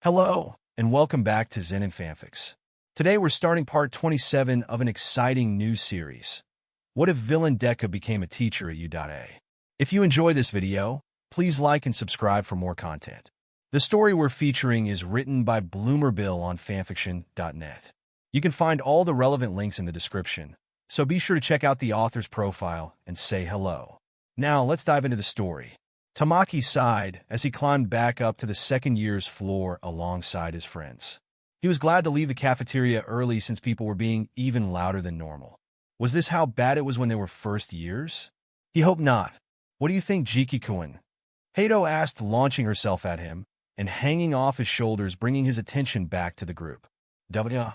Hello, and welcome back to Zenin Fanfics. Today we're starting part 27 of an exciting new series. What if Villain Deku became a teacher at U.A? If you enjoy this video, please like and subscribe for more content. The story we're featuring is written by Bloomerbill on Fanfiction.net. You can find all the relevant links in the description, so be sure to check out the author's profile and say hello. Now let's dive into the story. Tamaki sighed as he climbed back up to the second year's floor alongside his friends. He was glad to leave the cafeteria early since people were being even louder than normal. Was this how bad it was when they were first years? He hoped not. What do you think, Jiki-kun? Hato asked, launching herself at him and hanging off his shoulders, bringing his attention back to the group. W.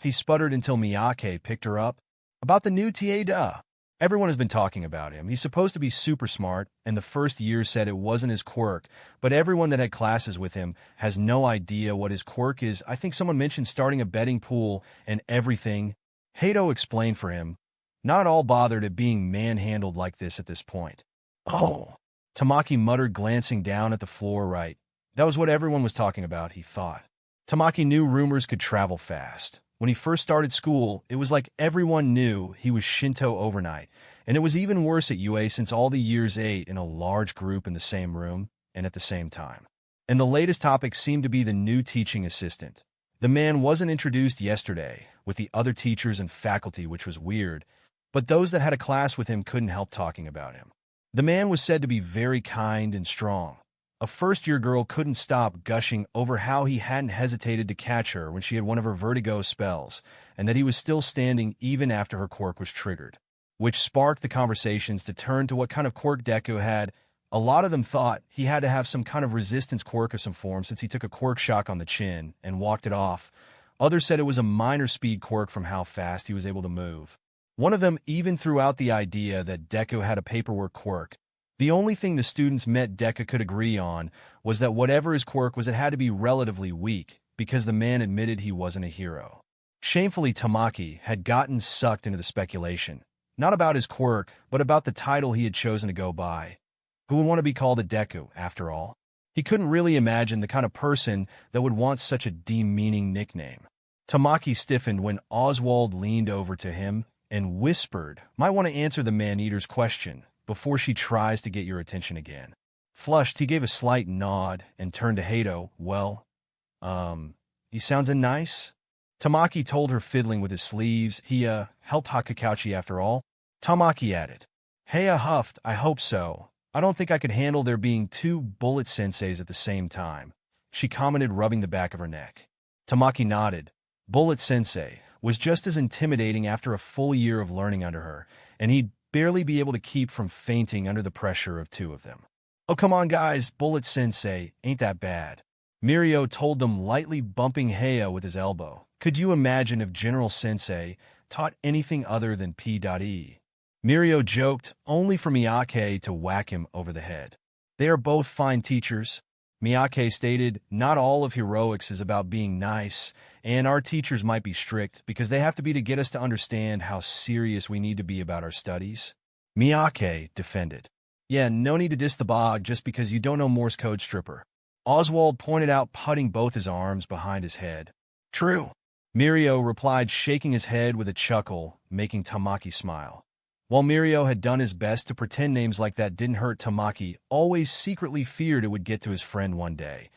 He sputtered until Miyake picked her up. About the new TA. Everyone has been talking about him. He's supposed to be super smart, and the first year said it wasn't his quirk, but everyone that had classes with him has no idea what his quirk is. I think someone mentioned starting a betting pool and everything. Hato explained for him, not all bothered at being manhandled like this at this point. Oh, Tamaki muttered, glancing down at the floor. Right. That was what everyone was talking about, he thought. Tamaki knew rumors could travel fast. When he first started school, it was like everyone knew he was Shinto overnight, and it was even worse at UA since all the years ate in a large group in the same room and at the same time. And the latest topic seemed to be the new teaching assistant. The man wasn't introduced yesterday with the other teachers and faculty, which was weird, but those that had a class with him couldn't help talking about him. The man was said to be very kind and strong. A first-year girl couldn't stop gushing over how he hadn't hesitated to catch her when she had one of her vertigo spells, and that he was still standing even after her quirk was triggered, which sparked the conversations to turn to what kind of quirk Deku had. A lot of them thought he had to have some kind of resistance quirk of some form since he took a quirk shock on the chin and walked it off. Others said it was a minor speed quirk from how fast he was able to move. One of them even threw out the idea that Deku had a paperwork quirk. The only thing the students met Deku could agree on was that whatever his quirk was, it had to be relatively weak, because the man admitted he wasn't a hero. Shamefully, Tamaki had gotten sucked into the speculation, not about his quirk, but about the title he had chosen to go by. Who would want to be called a Deku, after all? He couldn't really imagine the kind of person that would want such a demeaning nickname. Tamaki stiffened when Oswald leaned over to him and whispered, "Might want to answer the man-eater's question before she tries to get your attention again." Flushed, he gave a slight nod and turned to Hato. Well, he sounds a nice? Tamaki told her, fiddling with his sleeves. He, helped Hakakauchi after all. Tamaki added. Heya huffed, I hope so. I don't think I could handle there being two bullet senseis at the same time, she commented, rubbing the back of her neck. Tamaki nodded. Bullet sensei was just as intimidating after a full year of learning under her, and he'd barely be able to keep from fainting under the pressure of two of them. Oh, come on, guys, Bullet Sensei ain't that bad, Mirio told them, lightly bumping Heya with his elbow. Could you imagine if General Sensei taught anything other than P.E? Mirio joked, only for Miyake to whack him over the head. They are both fine teachers, Miyake stated. Not all of heroics is about being nice, and our teachers might be strict because they have to be to get us to understand how serious we need to be about our studies, Miyake defended. Yeah, no need to diss the bog just because you don't know Morse code, stripper, Oswald pointed out, putting both his arms behind his head. True, Mirio replied, shaking his head with a chuckle, making Tamaki smile. While Mirio had done his best to pretend names like that didn't hurt, Tamaki always secretly feared it would get to his friend one day,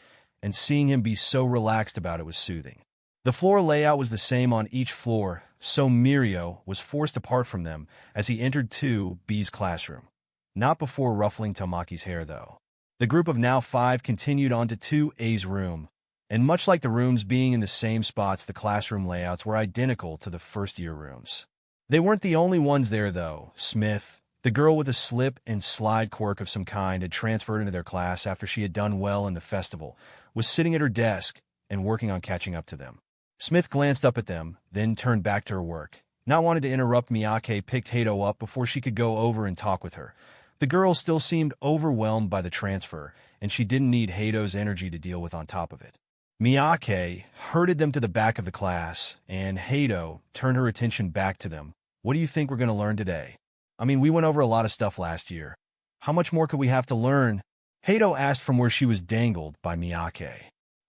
and seeing him be so relaxed about it was soothing. The floor layout was the same on each floor, so Mirio was forced apart from them as he entered 2B's classroom. Not before ruffling Tamaki's hair, though. The group of now 5 continued on to 2A's room, and much like the rooms being in the same spots, the classroom layouts were identical to the first-year rooms. They weren't the only ones there, though. Smith, the girl with a slip and slide quirk of some kind, had transferred into their class after she had done well in the festival, was sitting at her desk and working on catching up to them. Smith glanced up at them, then turned back to her work. Not wanting to interrupt, Miyake picked Hato up before she could go over and talk with her. The girl still seemed overwhelmed by the transfer, and she didn't need Hato's energy to deal with on top of it. Miyake herded them to the back of the class, and Hato turned her attention back to them. What do you think we're going to learn today? I mean, we went over a lot of stuff last year. How much more could we have to learn? Hato asked from where she was dangled by Miyake.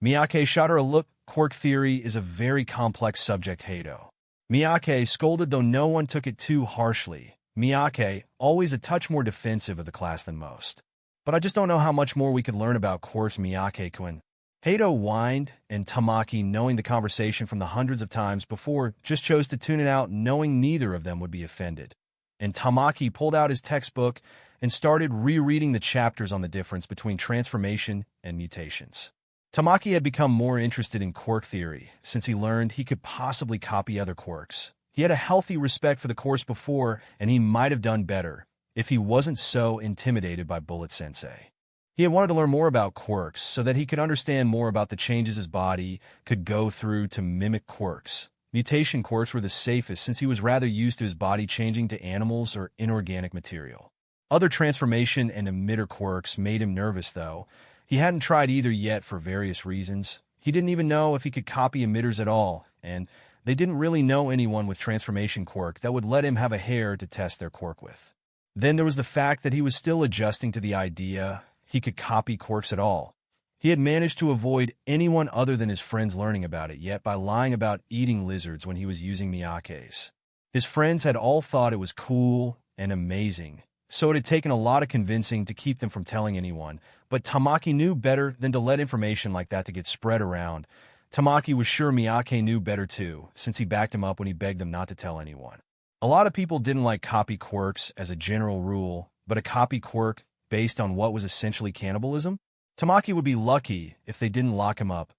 Miyake shot her a look. Quirk theory is a very complex subject, Hato. Miyake scolded, though no one took it too harshly. Miyake, always a touch more defensive of the class than most. But I just don't know how much more we could learn about Quirk's Miyake-kun. Hato whined, and Tamaki, knowing the conversation from the hundreds of times before, just chose to tune it out, knowing neither of them would be offended. And Tamaki pulled out his textbook and started rereading the chapters on the difference between transformation and mutations. Tamaki had become more interested in Quirk theory since he learned he could possibly copy other quirks. He had a healthy respect for the course before, and he might have done better if he wasn't so intimidated by Bullet-sensei. He had wanted to learn more about quirks so that he could understand more about the changes his body could go through to mimic quirks. Mutation quirks were the safest since he was rather used to his body changing to animals or inorganic material. Other transformation and emitter quirks made him nervous, though. He hadn't tried either yet for various reasons. He didn't even know if he could copy emitters at all, and they didn't really know anyone with transformation quirk that would let him have a hair to test their quirk with. Then there was the fact that he was still adjusting to the idea he could copy quirks at all. He had managed to avoid anyone other than his friends learning about it yet by lying about eating lizards when he was using Miyake's. His friends had all thought it was cool and amazing, so it had taken a lot of convincing to keep them from telling anyone, but Tamaki knew better than to let information like that to get spread around. Tamaki was sure Miyake knew better too, since he backed him up when he begged them not to tell anyone. A lot of people didn't like copy quirks as a general rule, but a copy quirk based on what was essentially cannibalism? Tamaki would be lucky if they didn't lock him up,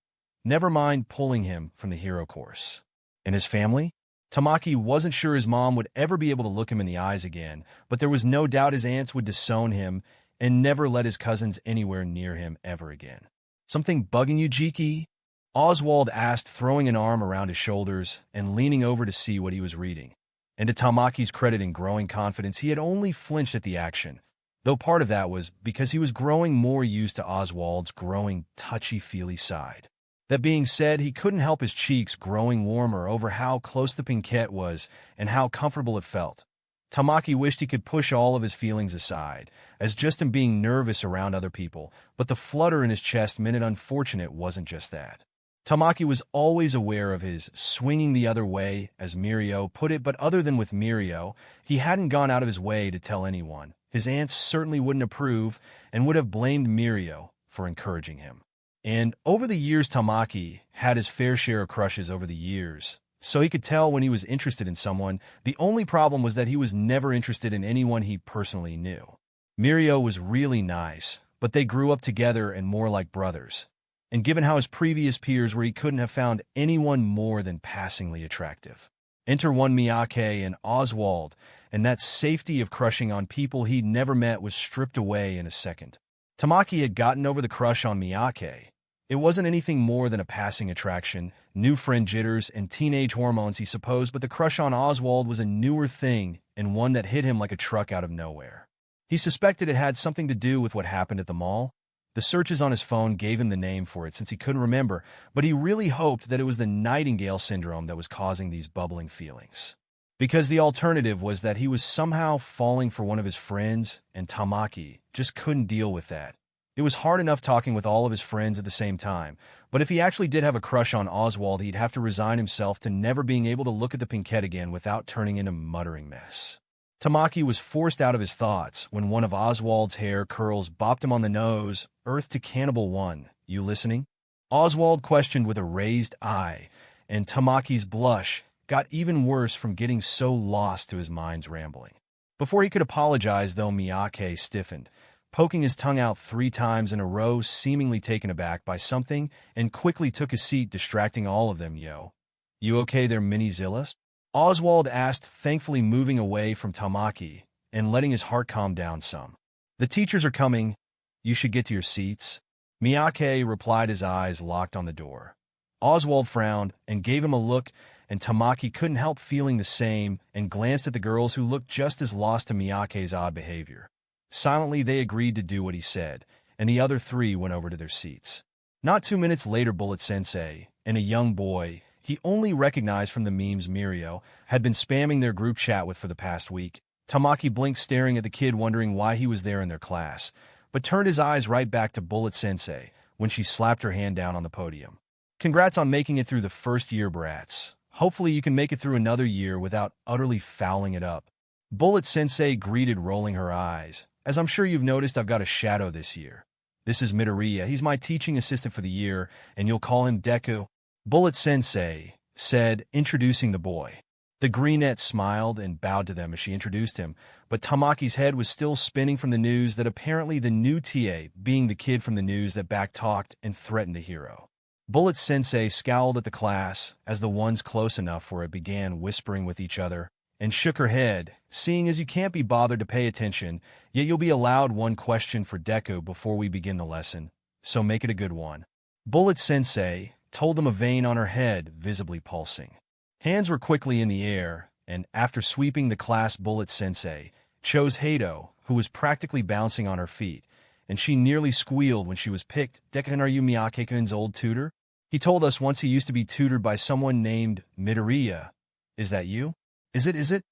never mind pulling him from the hero course. And his family? Tamaki wasn't sure his mom would ever be able to look him in the eyes again, but there was no doubt his aunts would disown him and never let his cousins anywhere near him ever again. Something bugging you, Jiki? Oswald asked, throwing an arm around his shoulders and leaning over to see what he was reading. And to Tamaki's credit and growing confidence, he had only flinched at the action, though part of that was because he was growing more used to Oswald's growing touchy-feely side. That being said, he couldn't help his cheeks growing warmer over how close the pinkette was and how comfortable it felt. Tamaki wished he could push all of his feelings aside, as just him being nervous around other people, but the flutter in his chest meant it unfortunate wasn't just that. Tamaki was always aware of his swinging the other way, as Mirio put it, but other than with Mirio, he hadn't gone out of his way to tell anyone. His aunts certainly wouldn't approve and would have blamed Mirio for encouraging him. And over the years, Tamaki had his fair share of crushes over the years, so he could tell when he was interested in someone. The only problem was that he was never interested in anyone he personally knew. Mirio was really nice, but they grew up together and more like brothers. And given how his previous peers were, he couldn't have found anyone more than passingly attractive. Enter one Miyake and Oswald, and that safety of crushing on people he'd never met was stripped away in a second. Tamaki had gotten over the crush on Miyake. It wasn't anything more than a passing attraction, new friend jitters, and teenage hormones, he supposed, but the crush on Oswald was a newer thing and one that hit him like a truck out of nowhere. He suspected it had something to do with what happened at the mall. The searches on his phone gave him the name for it since he couldn't remember, but he really hoped that it was the Nightingale syndrome that was causing these bubbling feelings. Because the alternative was that he was somehow falling for one of his friends, and Tamaki just couldn't deal with that. It was hard enough talking with all of his friends at the same time, but if he actually did have a crush on Oswald, he'd have to resign himself to never being able to look at the pinkette again without turning into a muttering mess. Tamaki was forced out of his thoughts when one of Oswald's hair curls bopped him on the nose. Earth to Cannibal 1, you listening? Oswald questioned with a raised eye, and Tamaki's blush got even worse from getting so lost to his mind's rambling. Before he could apologize, though, Miyake stiffened, poking his tongue out 3 times in a row, seemingly taken aback by something, and quickly took his seat, distracting all of them. Yo, you okay there, Mini-Zillas? Oswald asked, thankfully moving away from Tamaki and letting his heart calm down some. The teachers are coming. You should get to your seats. Miyake replied, his eyes locked on the door. Oswald frowned and gave him a look, and Tamaki couldn't help feeling the same and glanced at the girls who looked just as lost to Miyake's odd behavior. Silently, they agreed to do what he said, and the other 3 went over to their seats. Not 2 minutes later, Bullet-sensei and a young boy he only recognized from the memes Mirio had been spamming their group chat with for the past week. Tamaki blinked, staring at the kid, wondering why he was there in their class, but turned his eyes right back to Bullet-sensei, when she slapped her hand down on the podium. Congrats on making it through the first year, brats. Hopefully you can make it through another year without utterly fouling it up. Bullet Sensei greeted, rolling her eyes. As I'm sure you've noticed, I've got a shadow this year. This is Midoriya. He's my teaching assistant for the year, and you'll call him Deku. Bullet Sensei said, introducing the boy. The greenette smiled and bowed to them as she introduced him, but Tamaki's head was still spinning from the news that apparently the new TA being the kid from the news that back-talked and threatened a hero. Bullet Sensei scowled at the class as the ones close enough for it began whispering with each other, and shook her head, seeing as you can't be bothered to pay attention, yet you'll be allowed one question for Deku before we begin the lesson, so make it a good one. Bullet Sensei told them, a vein on her head visibly pulsing. Hands were quickly in the air, and after sweeping the class, Bullet Sensei chose Hato, who was practically bouncing on her feet, and she nearly squealed when she was picked. Deku, are you Miyake-kun's old tutor? He told us once he used to be tutored by someone named Midoriya. Is that you? Is it?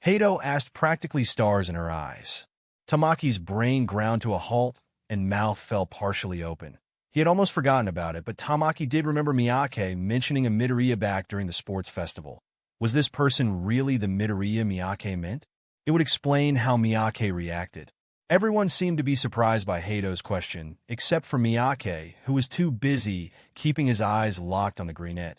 Hato asked, practically stars in her eyes. Tamaki's brain ground to a halt, and mouth fell partially open. He had almost forgotten about it, but Tamaki did remember Miyake mentioning a Midoriya back during the sports festival. Was this person really the Midoriya Miyake meant? It would explain how Miyake reacted. Everyone seemed to be surprised by Hato's question, except for Miyake, who was too busy keeping his eyes locked on the greenette.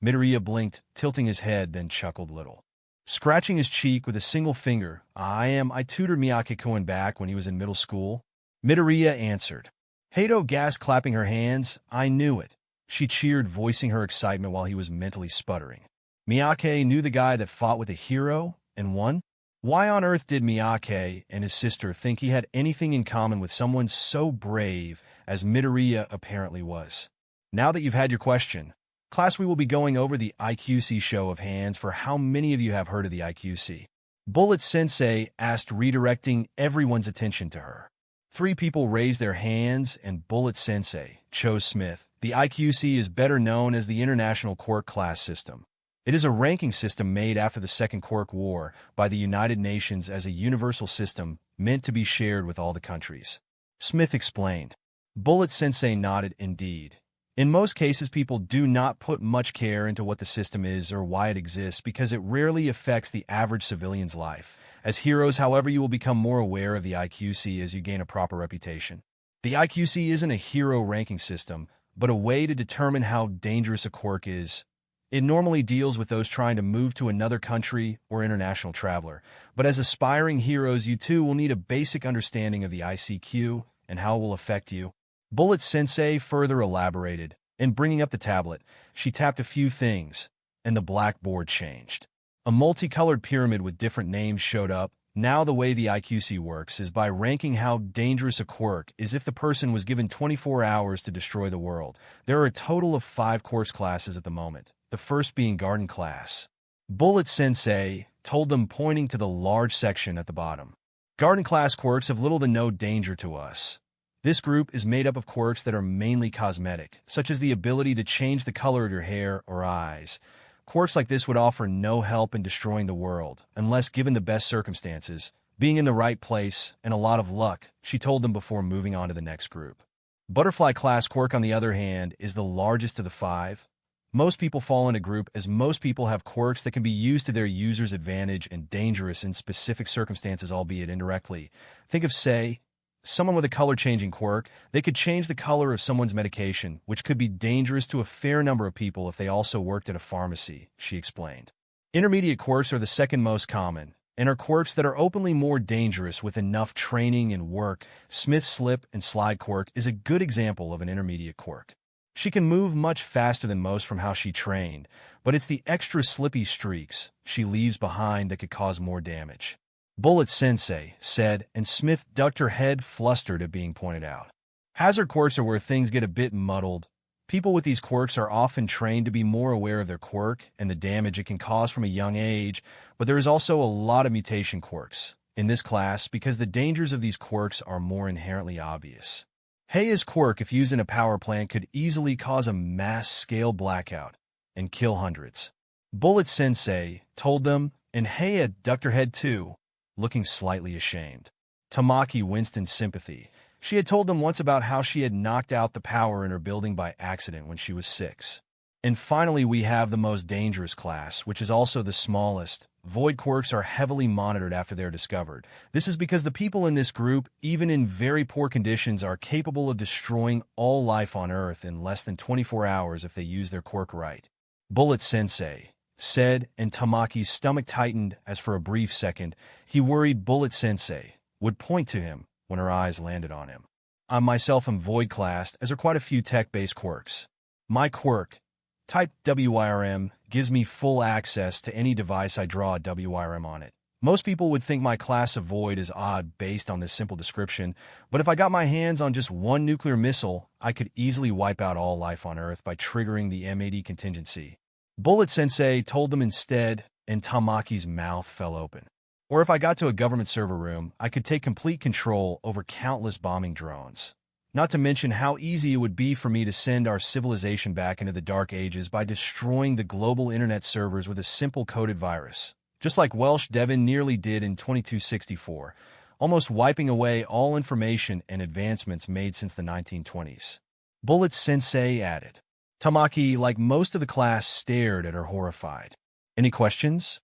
Midoriya blinked, tilting his head, then chuckled a little. Scratching his cheek with a single finger, I tutored Miyake-kun back when he was in middle school. Midoriya answered. Hato gasped, clapping her hands. I knew it. She cheered, voicing her excitement while he was mentally sputtering. Miyake knew the guy that fought with a hero and won? Why on earth did Miyake and his sister think he had anything in common with someone so brave as Midoriya apparently was? Now that you've had your question, class, we will be going over the IQC. Show of hands for how many of you have heard of the IQC. Bullet Sensei asked, redirecting everyone's attention to her. 3 people raised their hands, and Bullet Sensei chose Smith. The IQC is better known as the International Quirk Class System. It is a ranking system made after the Second Quirk War by the United Nations as a universal system meant to be shared with all the countries. Smith explained. Bullet Sensei nodded. Indeed. In most cases, people do not put much care into what the system is or why it exists because it rarely affects the average civilian's life. As heroes, however, you will become more aware of the IQC as you gain a proper reputation. The IQC isn't a hero ranking system, but a way to determine how dangerous a quirk is. It normally deals with those trying to move to another country or international traveler, but as aspiring heroes, you too will need a basic understanding of the ICQ and how it will affect you. Bullet Sensei further elaborated, and bringing up the tablet, she tapped a few things, and the blackboard changed. A multicolored pyramid with different names showed up. Now the way the IQC works is by ranking how dangerous a quirk is if the person was given 24 hours to destroy the world. There are a total of 5 course classes at the moment, the first being Garden Class. Bullet Sensei told them, pointing to the large section at the bottom. Garden Class quirks have little to no danger to us. This group is made up of quirks that are mainly cosmetic, such as the ability to change the color of your hair or eyes. Quirks like this would offer no help in destroying the world, unless given the best circumstances, being in the right place, and a lot of luck, she told them before moving on to the next group. Butterfly Class quirk, on the other hand, is the largest of the 5. Most people fall in a group as most people have quirks that can be used to their user's advantage and dangerous in specific circumstances, albeit indirectly. Think of, say, someone with a color-changing quirk. They could change the color of someone's medication, which could be dangerous to a fair number of people if they also worked at a pharmacy, she explained. Intermediate quirks are the second most common, and are quirks that are openly more dangerous with enough training and work. Smith's slip and slide quirk is a good example of an intermediate quirk. She can move much faster than most from how she trained, but it's the extra slippy streaks she leaves behind that could cause more damage. Bullet Sensei said, and Smith ducked her head, flustered at being pointed out. Hazard quirks are where things get a bit muddled. People with these quirks are often trained to be more aware of their quirk and the damage it can cause from a young age, but there is also a lot of mutation quirks in this class because the dangers of these quirks are more inherently obvious. Heia's quirk, if used in a power plant, could easily cause a mass-scale blackout and kill hundreds. Bullet Sensei told them, and Heia ducked her head too, looking slightly ashamed. Tamaki winced in sympathy. She had told them once about how she had knocked out the power in her building by accident when she was 6. And finally, we have the most dangerous class, which is also the smallest. Void quirks are heavily monitored after they're discovered. This is because the people in this group, even in very poor conditions, are capable of destroying all life on Earth in less than 24 hours if they use their quirk right. Bullet-sensei said, and Tamaki's stomach tightened as for a brief second, he worried Bullet-sensei would point to him when her eyes landed on him. I myself am void-classed, as are quite a few tech-based quirks. My quirk, type WIRM, gives me full access to any device I draw a WIRM on it. Most people would think my class of void is odd based on this simple description, but if I got my hands on just one nuclear missile, I could easily wipe out all life on Earth by triggering the M80 contingency. Bullet-sensei told them instead, and Tamaki's mouth fell open. Or if I got to a government server room, I could take complete control over countless bombing drones. Not to mention how easy it would be for me to send our civilization back into the Dark Ages by destroying the global internet servers with a simple coded virus, just like Welsh Devon nearly did in 2264, almost wiping away all information and advancements made since the 1920s. Bullet-sensei added. Tamaki, like most of the class, stared at her horrified. Any questions?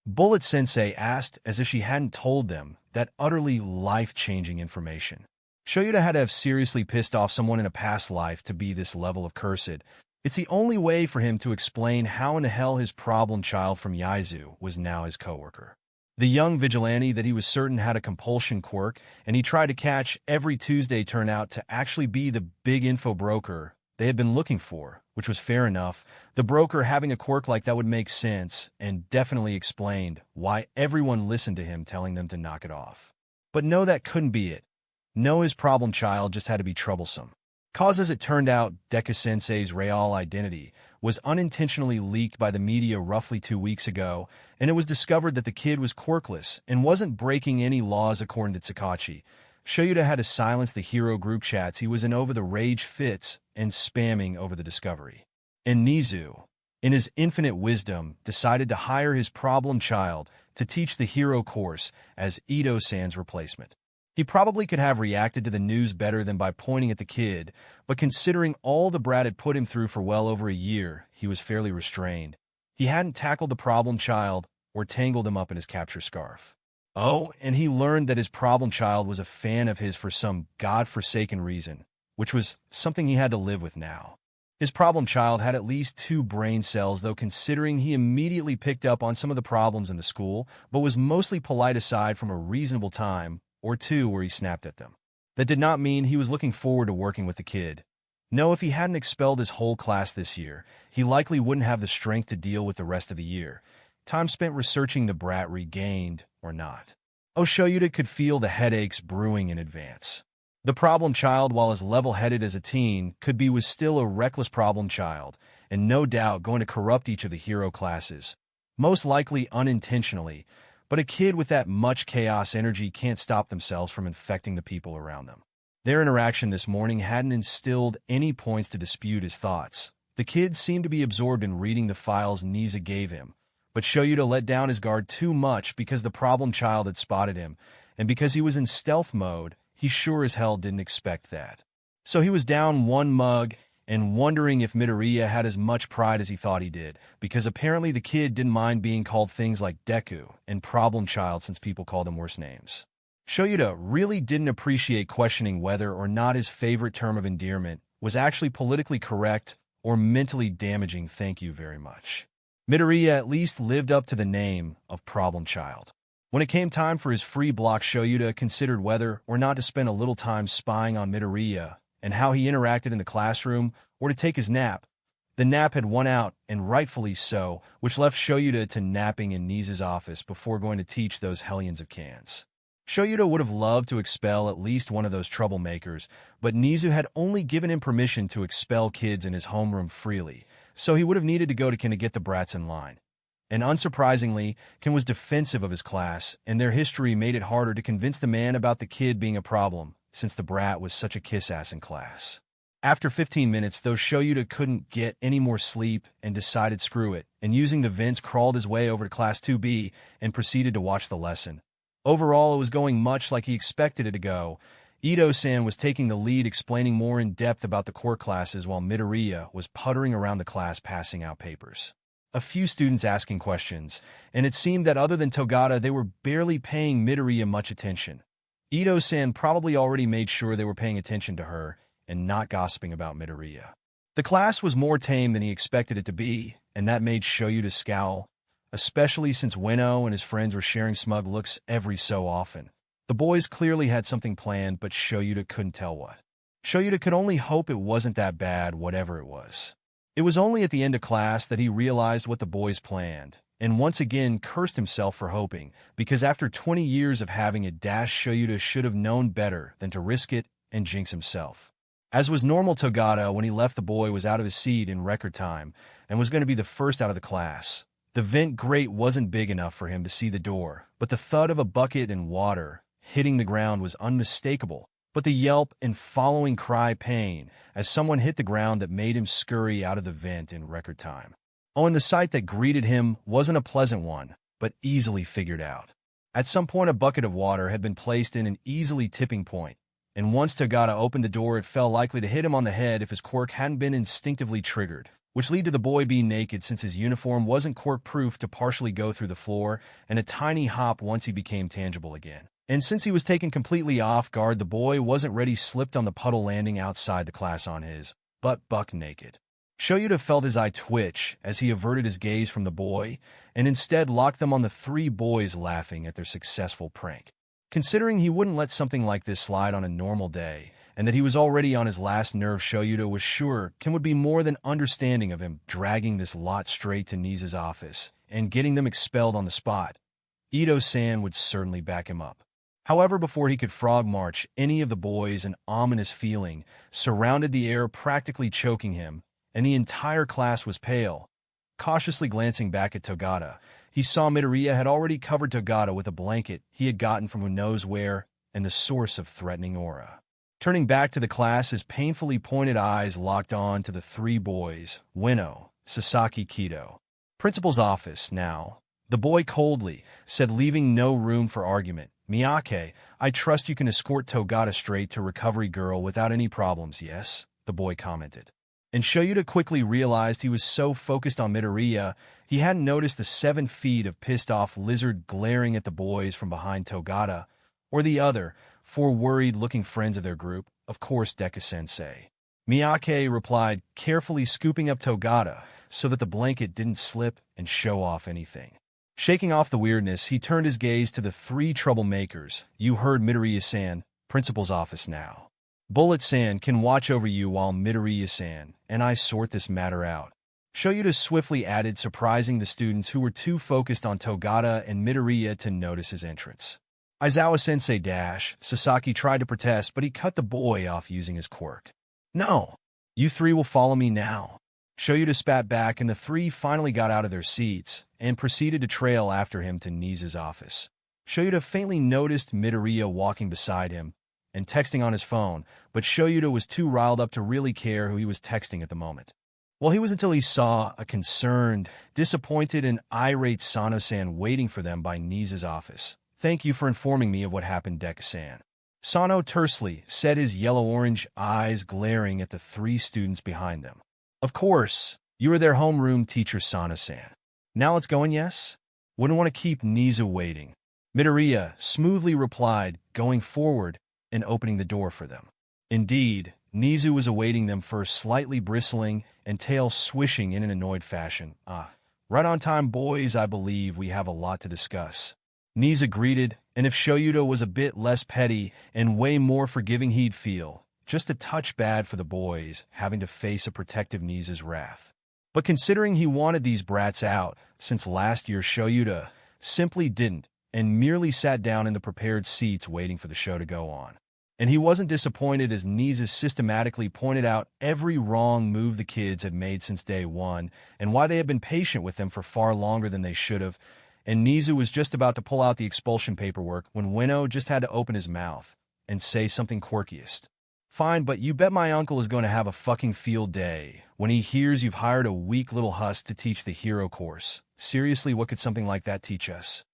Bullet-sensei asked as if she hadn't told them that utterly life-changing information. Shoyuta had to have seriously pissed off someone in a past life to be this level of cursed. It's the only way for him to explain how in the hell his problem child from Yaizu was now his coworker. The young vigilante that he was certain had a compulsion quirk, and he tried to catch every Tuesday turned out to actually be the big info broker they had been looking for, which was fair enough. The broker having a quirk like that would make sense, and definitely explained why everyone listened to him telling them to knock it off. But no, that couldn't be it. No, his problem child just had to be troublesome. Cause as it turned out, Deku-Sensei's real identity was unintentionally leaked by the media roughly 2 weeks ago, and it was discovered that the kid was quirkless and wasn't breaking any laws according to Tsukauchi. Shoyuta had to silence the hero group chats he was in over the rage fits and spamming over the discovery. And Nizu, in his infinite wisdom, decided to hire his problem child to teach the hero course as Ito-san's replacement. He probably could have reacted to the news better than by pointing at the kid, but considering all the brat had put him through for well over a year, he was fairly restrained. He hadn't tackled the problem child or tangled him up in his capture scarf. Oh, and he learned that his problem child was a fan of his for some god-forsaken reason, which was something he had to live with now. His problem child had at least 2 brain cells, though, considering he immediately picked up on some of the problems in the school, but was mostly polite aside from a reasonable time or 2 where he snapped at them. That did not mean he was looking forward to working with the kid. No, if he hadn't expelled his whole class this year, he likely wouldn't have the strength to deal with the rest of the year. Time spent researching the brat regained or not. Shoyuta could feel the headaches brewing in advance. The problem child, while as level-headed as a teen could be, was still a reckless problem child, and no doubt going to corrupt each of the hero classes, most likely unintentionally. But a kid with that much chaos energy can't stop themselves from infecting the people around them. Their interaction this morning hadn't instilled any points to dispute his thoughts. The kid seemed to be absorbed in reading the files Niza gave him, but Shoyuta let down his guard too much because the problem child had spotted him, and because he was in stealth mode, he sure as hell didn't expect that. So he was down 1 mug and wondering if Midoriya had as much pride as he thought he did, because apparently the kid didn't mind being called things like Deku and Problem Child since people called him worse names. Shoyuta really didn't appreciate questioning whether or not his favorite term of endearment was actually politically correct or mentally damaging. Thank you very much. Midoriya at least lived up to the name of Problem Child. When it came time for his free block, Shoyuta considered whether or not to spend a little time spying on Midoriya and how he interacted in the classroom, or to take his nap. The nap had won out, and rightfully so, which left Shoyuta to napping in Niza's office before going to teach those hellions of cans. Shoyuta would have loved to expel at least one of those troublemakers, but Nizu had only given him permission to expel kids in his homeroom freely, so he would have needed to go to Ken to get the brats in line. And unsurprisingly, Ken was defensive of his class, and their history made it harder to convince the man about the kid being a problem, since the brat was such a kiss-ass in class. After 15 minutes, though, Shoyuta couldn't get any more sleep and decided screw it, and using the vents crawled his way over to Class 2B and proceeded to watch the lesson. Overall, it was going much like he expected it to go. Ito-san was taking the lead, explaining more in depth about the core classes while Midoriya was puttering around the class passing out papers. A few students asking questions, and it seemed that other than Togata, they were barely paying Midoriya much attention. Ito-san probably already made sure they were paying attention to her and not gossiping about Midoriya. The class was more tame than he expected it to be, and that made Shoyuta scowl, especially since Ueno and his friends were sharing smug looks every so often. The boys clearly had something planned, but Shoyuta couldn't tell what. Shoyuta could only hope it wasn't that bad, whatever it was. It was only at the end of class that he realized what the boys planned, and once again cursed himself for hoping, because after 20 years of having it, Shoyuta should have known better than to risk it and jinx himself. As was normal, Togata, when he left, the boy was out of his seat in record time and was going to be the first out of the class. The vent grate wasn't big enough for him to see the door, but the thud of a bucket and water hitting the ground was unmistakable, but the yelp and following cry pain as someone hit the ground that made him scurry out of the vent in record time. Oh, and the sight that greeted him wasn't a pleasant one, but easily figured out. At some point, a bucket of water had been placed in an easily tipping point, and once Togata opened the door, it felt likely to hit him on the head if his quirk hadn't been instinctively triggered, which led to the boy being naked since his uniform wasn't quirk-proof to partially go through the floor, and a tiny hop once he became tangible again. And since he was taken completely off guard, the boy wasn't ready, slipped on the puddle, landing outside the class on his butt buck naked. Shoyuta felt his eye twitch as he averted his gaze from the boy and instead locked them on the three boys, laughing at their successful prank. Considering he wouldn't let something like this slide on a normal day, and that he was already on his last nerve, Shoyuta was sure Kim would be more than understanding of him dragging this lot straight to Nisa's office and getting them expelled on the spot. Ito-san would certainly back him up. However, before he could frog march any of the boys, an ominous feeling surrounded the air, practically choking him, and the entire class was pale. Cautiously glancing back at Togata, he saw Midoriya had already covered Togata with a blanket he had gotten from who knows where, and the source of threatening aura. Turning back to the class, his painfully pointed eyes locked on to the three boys, Ueno, Sasaki, Kido. Principal's office, now. The boy coldly said, leaving no room for argument. Miyake, I trust you can escort Togata straight to Recovery Girl without any problems, yes? The boy commented. And Shoyuta quickly realized he was so focused on Midoriya, he hadn't noticed the 7 feet of pissed-off lizard glaring at the boys from behind Togata, or the other 4 worried-looking friends of their group, of course Deku-Sensei. Miyake replied, carefully scooping up Togata so that the blanket didn't slip and show off anything. Shaking off the weirdness, he turned his gaze to the 3 troublemakers. You heard Midoriya-san, Principal's office now. Bullet-san can watch over you while Midoriya-san and I sort this matter out. Shoyuta swiftly added, surprising the students who were too focused on Togata and Midoriya to notice his entrance. Aizawa-sensei Sasaki tried to protest, but he cut the boy off using his quirk. No, you 3 will follow me now. Shoyuta spat back, and the 3 finally got out of their seats and proceeded to trail after him to Nisa's office. Shoyuta faintly noticed Midoriya walking beside him and texting on his phone, but Shoyuta was too riled up to really care who he was texting at the moment. Well, he was until he saw a concerned, disappointed, and irate Sano-san waiting for them by Nisa's office. Thank you for informing me of what happened, Deku-san. Sano tersely said, his yellow-orange eyes glaring at the 3 students behind them. Of course, you are their homeroom teacher, Sano-san. Now let's go in, yes? Wouldn't want to keep Nisa waiting. Midoriya smoothly replied, going forward and opening the door for them. Indeed, Nizu was awaiting them first, slightly bristling and tail swishing in an annoyed fashion. Right on time, boys. I believe we have a lot to discuss. Nisa greeted, and if Shoyuta was a bit less petty and way more forgiving, he'd feel just a touch bad for the boys having to face a protective Nisa's wrath. But considering he wanted these brats out since last year, Shoyuta simply didn't and merely sat down in the prepared seats waiting for the show to go on. And he wasn't disappointed, as Nisa systematically pointed out every wrong move the kids had made since day one and why they had been patient with them for far longer than they should have. And Nizu was just about to pull out the expulsion paperwork when Ueno just had to open his mouth and say something quirkiest. Fine, but you bet my uncle is going to have a fucking field day when he hears you've hired a weak little husk to teach the hero course. Seriously, what could something like that teach us?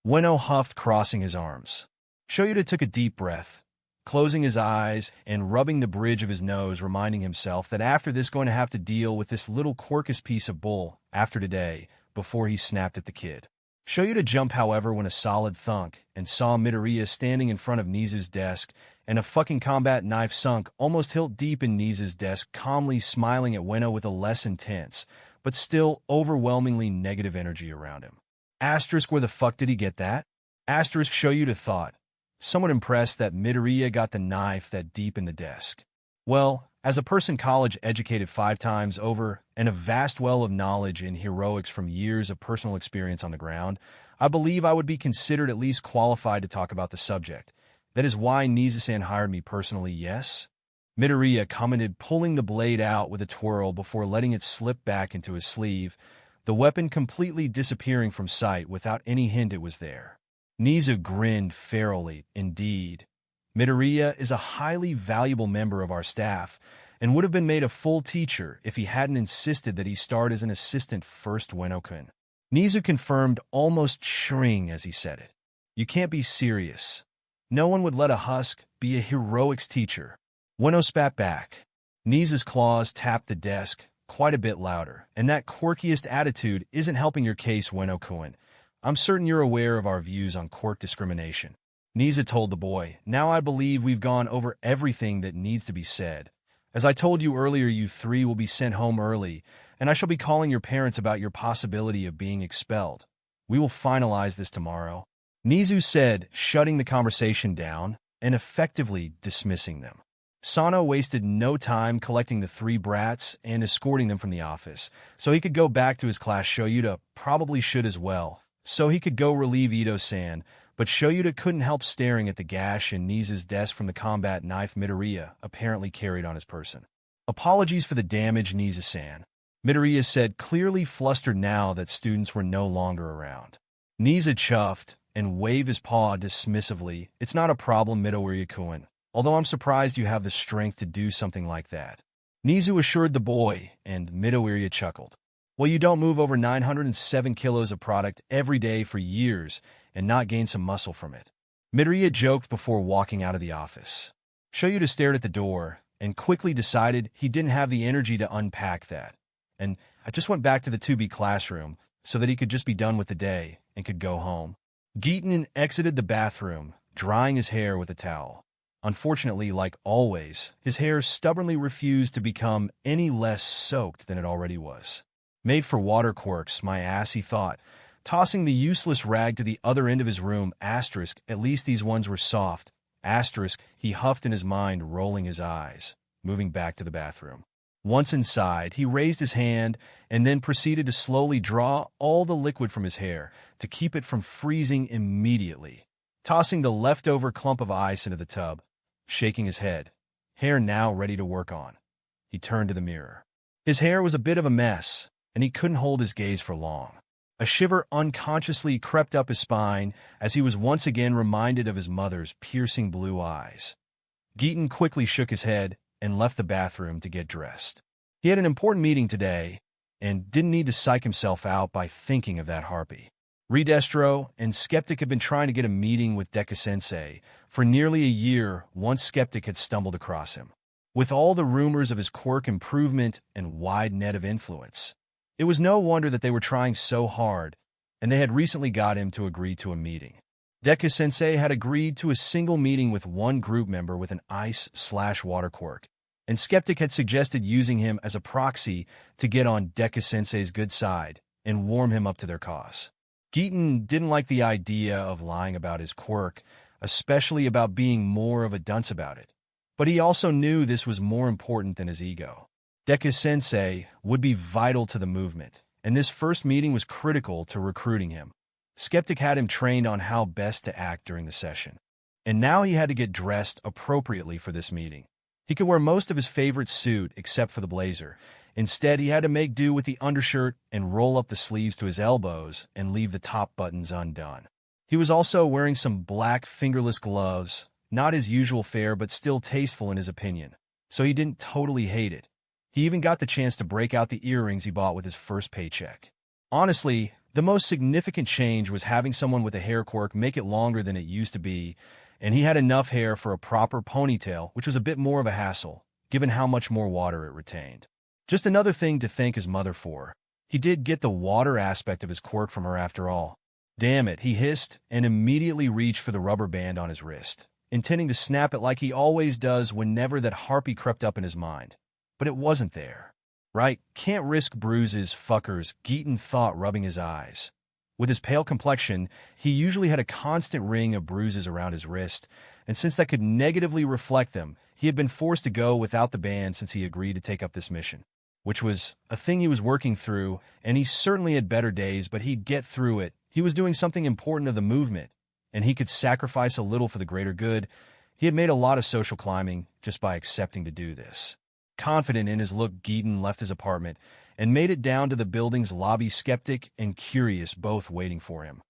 Ueno huffed, crossing his arms. Shoyuta took a deep breath. closing his eyes and rubbing the bridge of his nose, reminding himself that after this going to have to deal with this little Quirkus piece of bull after today, before he snapped at the kid. Shoyu jumped, however, when a solid thunk, and saw Midoriya standing in front of Nizu's desk, and a fucking combat knife sunk almost hilt deep in Nizu's desk, calmly smiling at Weno with a less intense, but still overwhelmingly negative energy around him. Asterisk, where the fuck did he get that? Asterisk, Shoyu thought, somewhat impressed that Midoriya got the knife that deep in the desk. Well, as a person college-educated 5 times over and a vast well of knowledge in heroics from years of personal experience on the ground, I believe I would be considered at least qualified to talk about the subject. That is why Nizu-san hired me personally, yes? Midoriya commented, pulling the blade out with a twirl before letting it slip back into his sleeve, the weapon completely disappearing from sight without any hint it was there. Nizu grinned ferally, indeed. Midoriya is a highly valuable member of our staff and would have been made a full teacher if he hadn't insisted that he start as an assistant first, Weno-kun. Nizu confirmed, almost chirring as he said it. You can't be serious. No one would let a husk be a heroics teacher. Weno spat back. Nizu's claws tapped the desk quite a bit louder, and that quirkiest attitude isn't helping your case, Weno-kun. I'm certain you're aware of our views on quirk discrimination. Nizu told the boy, now I believe we've gone over everything that needs to be said. As I told you earlier, you 3 will be sent home early, and I shall be calling your parents about your possibility of being expelled. We will finalize this tomorrow. Nizu said, shutting the conversation down and effectively dismissing them. Sano wasted no time collecting the 3 brats and escorting them from the office, so he could go back to his class. Shoyu probably should as well, so he could go relieve Ito-san, but Shoyu couldn't help staring at the gash in Nizu's desk from the combat knife Midoriya apparently carried on his person. Apologies for the damage, Nizu-san, Midoriya said, clearly flustered now that students were no longer around. Nizu chuffed and waved his paw dismissively. It's not a problem, Midoriya-kun, although I'm surprised you have the strength to do something like that. Nizu assured the boy, and Midoriya chuckled. Well, you don't move over 907 kilos of product every day for years and not gain some muscle from it. Midoriya joked before walking out of the office. Shoyu stared at the door and quickly decided he didn't have the energy to unpack that, and I just went back to the 2B classroom so that he could just be done with the day and could go home. Geeton exited the bathroom, drying his hair with a towel. Unfortunately, like always, his hair stubbornly refused to become any less soaked than it already was. Made for water quirks, my ass, he thought, tossing the useless rag to the other end of his room. Asterisk, at least these ones were soft. Asterisk, he huffed in his mind, rolling his eyes, moving back to the bathroom. Once inside, he raised his hand and then proceeded to slowly draw all the liquid from his hair to keep it from freezing immediately, tossing the leftover clump of ice into the tub, shaking his head, hair now ready to work on. He turned to the mirror. His hair was a bit of a mess, and he couldn't hold his gaze for long. A shiver unconsciously crept up his spine as he was once again reminded of his mother's piercing blue eyes. Geeton quickly shook his head and left the bathroom to get dressed. He had an important meeting today and didn't need to psych himself out by thinking of that harpy. Redestro and Skeptic had been trying to get a meeting with Deku-Sensei for nearly a year once Skeptic had stumbled across him. With all the rumors of his quirk improvement and wide net of influence, it was no wonder that they were trying so hard, and they had recently got him to agree to a meeting. Deku-Sensei had agreed to a single meeting with one group member with an ice/water quirk, and Skeptic had suggested using him as a proxy to get on Deku-Sensei's good side and warm him up to their cause. Geeton didn't like the idea of lying about his quirk, especially about being more of a dunce about it, but he also knew this was more important than his ego. Deku-Sensei would be vital to the movement, and this first meeting was critical to recruiting him. Skeptic had him trained on how best to act during the session, and now he had to get dressed appropriately for this meeting. He could wear most of his favorite suit except for the blazer. Instead, he had to make do with the undershirt and roll up the sleeves to his elbows and leave the top buttons undone. He was also wearing some black fingerless gloves, not his usual fare but still tasteful in his opinion, so he didn't totally hate it. He even got the chance to break out the earrings he bought with his first paycheck. Honestly, the most significant change was having someone with a hair quirk make it longer than it used to be, and he had enough hair for a proper ponytail, which was a bit more of a hassle, given how much more water it retained. Just another thing to thank his mother for. He did get the water aspect of his quirk from her after all. Damn it, he hissed, and immediately reached for the rubber band on his wrist, intending to snap it like he always does whenever that harpy crept up in his mind. But it wasn't there. Right? Can't risk bruises, fuckers, Geeton thought, rubbing his eyes. With his pale complexion, he usually had a constant ring of bruises around his wrist, and since that could negatively reflect them, he had been forced to go without the band since he agreed to take up this mission. Which was a thing he was working through, and he certainly had better days, but he'd get through it. He was doing something important to the movement, and he could sacrifice a little for the greater good. He had made a lot of social climbing just by accepting to do this. Confident in his look, Geeton left his apartment and made it down to the building's lobby, Skeptic and Curious both waiting for him.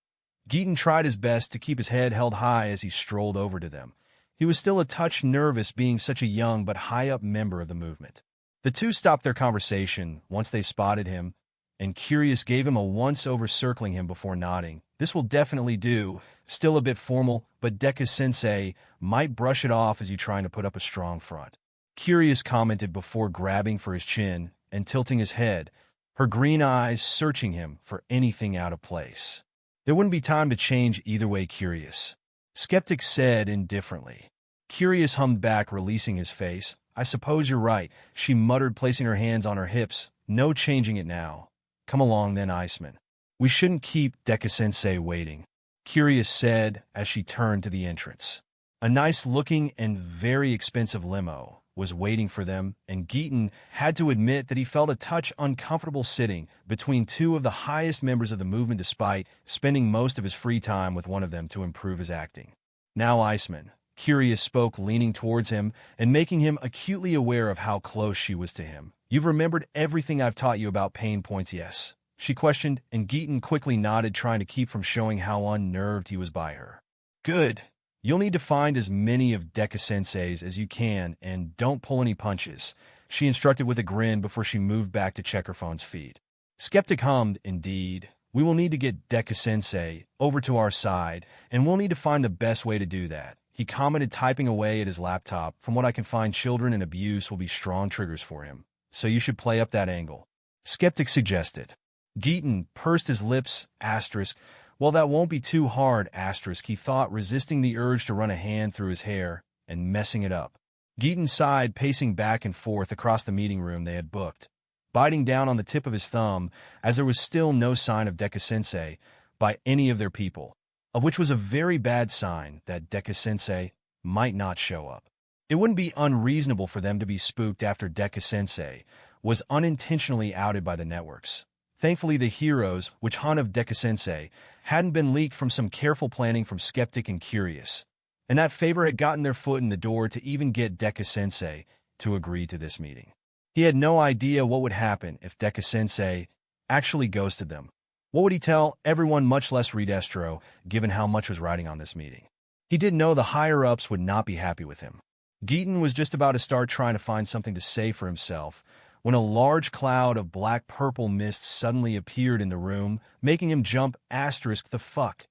Geeton tried his best to keep his head held high as he strolled over to them. He was still a touch nervous being such a young but high-up member of the movement. The two stopped their conversation once they spotted him, and Curious gave him a once-over, circling him before nodding. This will definitely do. Still a bit formal, but Deku-Sensei might brush it off as you trying to put up a strong front. Curious commented before grabbing for his chin and tilting his head, her green eyes searching him for anything out of place. There wouldn't be time to change either way, Curious. Skeptic said indifferently. Curious hummed back, releasing his face. I suppose you're right, she muttered, placing her hands on her hips. No changing it now. Come along then, Iceman. We shouldn't keep Deku-Sensei waiting, Curious said as she turned to the entrance. A nice-looking and very expensive limo was waiting for them, and Geeton had to admit that he felt a touch uncomfortable sitting between two of the highest members of the movement despite spending most of his free time with one of them to improve his acting. Now, Iceman, Curious spoke, leaning towards him and making him acutely aware of how close she was to him. You've remembered everything I've taught you about pain points, yes? She questioned, and Geeton quickly nodded, trying to keep from showing how unnerved he was by her. Good. You'll need to find as many of Deku-Sensei's as you can, and don't pull any punches, she instructed with a grin before she moved back to check her phone's feed. Skeptic hummed, indeed. We will need to get Deku-Sensei over to our side, and we'll need to find the best way to do that, he commented, typing away at his laptop. From what I can find, children and abuse will be strong triggers for him, so you should play up that angle, Skeptic suggested. Geeton pursed his lips, asterisk. Well, that won't be too hard, asterisk, he thought, resisting the urge to run a hand through his hair and messing it up. Geeton sighed, pacing back and forth across the meeting room they had booked, biting down on the tip of his thumb as there was still no sign of Deku-Sensei by any of their people, of which was a very bad sign that Deku-Sensei might not show up. It wouldn't be unreasonable for them to be spooked after Deku-Sensei was unintentionally outed by the networks. Thankfully, the heroes, which hunt of Deku-Sensei, hadn't been leaked from some careful planning from Skeptic and Curious, and that favor had gotten their foot in the door to even get Deku-Sensei to agree to this meeting. He had no idea what would happen if Deku-Sensei actually ghosted them. What would he tell everyone, much less Redestro, given how much was riding on this meeting? He did know the higher-ups would not be happy with him. Geeton was just about to start trying to find something to say for himself when a large cloud of black-purple mist suddenly appeared in the room, making him jump, asterisk, the fuck.